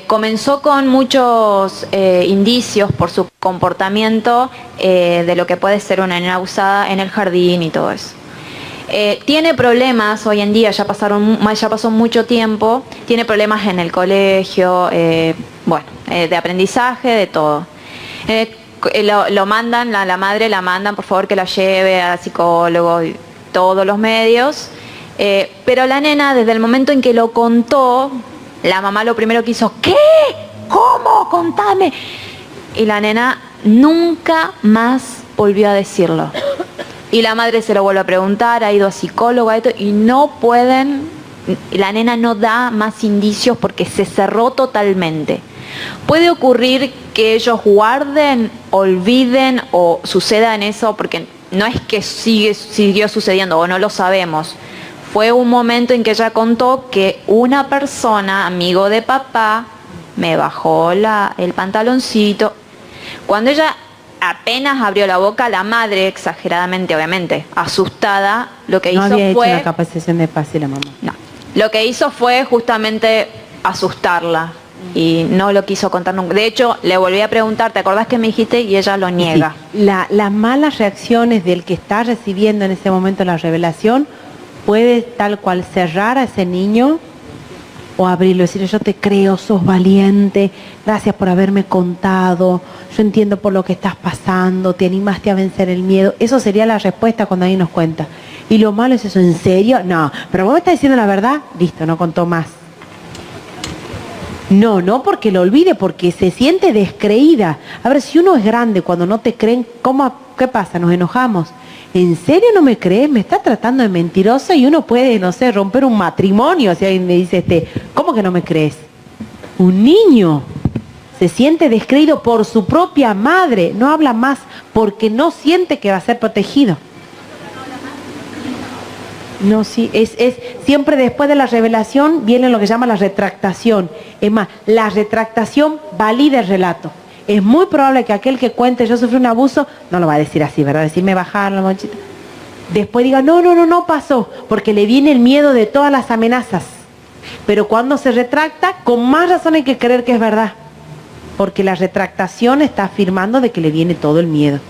Comenzó con muchos indicios por su comportamiento de lo que puede ser una nena abusada en el jardín y todo eso. Tiene problemas hoy en día, ya pasó mucho tiempo, tiene problemas en el colegio, de aprendizaje, de todo. Lo mandan, la madre la mandan, por favor que la lleve a psicólogo y todos los medios, pero la nena desde el momento en que lo contó, la mamá lo primero que hizo, ¿qué? ¿Cómo? Contame. Y la nena nunca más volvió a decirlo. Y la madre se lo vuelve a preguntar, ha ido a psicólogo y no pueden, la nena no da más indicios porque se cerró totalmente. Puede ocurrir que ellos guarden, olviden o suceda en eso porque no es que siguió sucediendo o no lo sabemos. Fue un momento en que ella contó que una persona, amigo de papá, me bajó el pantaloncito. Cuando ella apenas abrió la boca, la madre, exageradamente obviamente, asustada, lo que No hizo había fue... hecho la capacitación de paz y la mamá. No. Lo que hizo fue justamente asustarla y no lo quiso contar nunca. De hecho, le volví a preguntar, ¿te acordás que me dijiste? Y ella lo niega. Sí. Las malas reacciones del que está recibiendo en ese momento la revelación puede tal cual cerrar a ese niño o abrirlo, decir, yo te creo, sos valiente, gracias por haberme contado, yo entiendo por lo que estás pasando, te animaste a vencer el miedo. Eso sería la respuesta cuando alguien nos cuenta. Y lo malo es eso, ¿en serio? No, pero vos me estás diciendo la verdad, listo, no contó más. No porque lo olvide, porque se siente descreída. A ver, si uno es grande, cuando no te creen, ¿qué pasa? Nos enojamos. ¿En serio no me crees? ¿Me estás tratando de mentirosa? Y uno puede, no sé, romper un matrimonio. Si alguien me dice, ¿cómo que no me crees? Un niño se siente descreído por su propia madre. No habla más porque no siente que va a ser protegido. No, sí, es siempre después de la revelación viene lo que se llama la retractación. Es más, la retractación valida el relato. Es muy probable que aquel que cuente yo sufrí un abuso, no lo va a decir así, ¿verdad? Decirme bajar la mochita. Después diga, no pasó, porque le viene el miedo de todas las amenazas. Pero cuando se retracta, con más razón hay que creer que es verdad. Porque la retractación está afirmando de que le viene todo el miedo.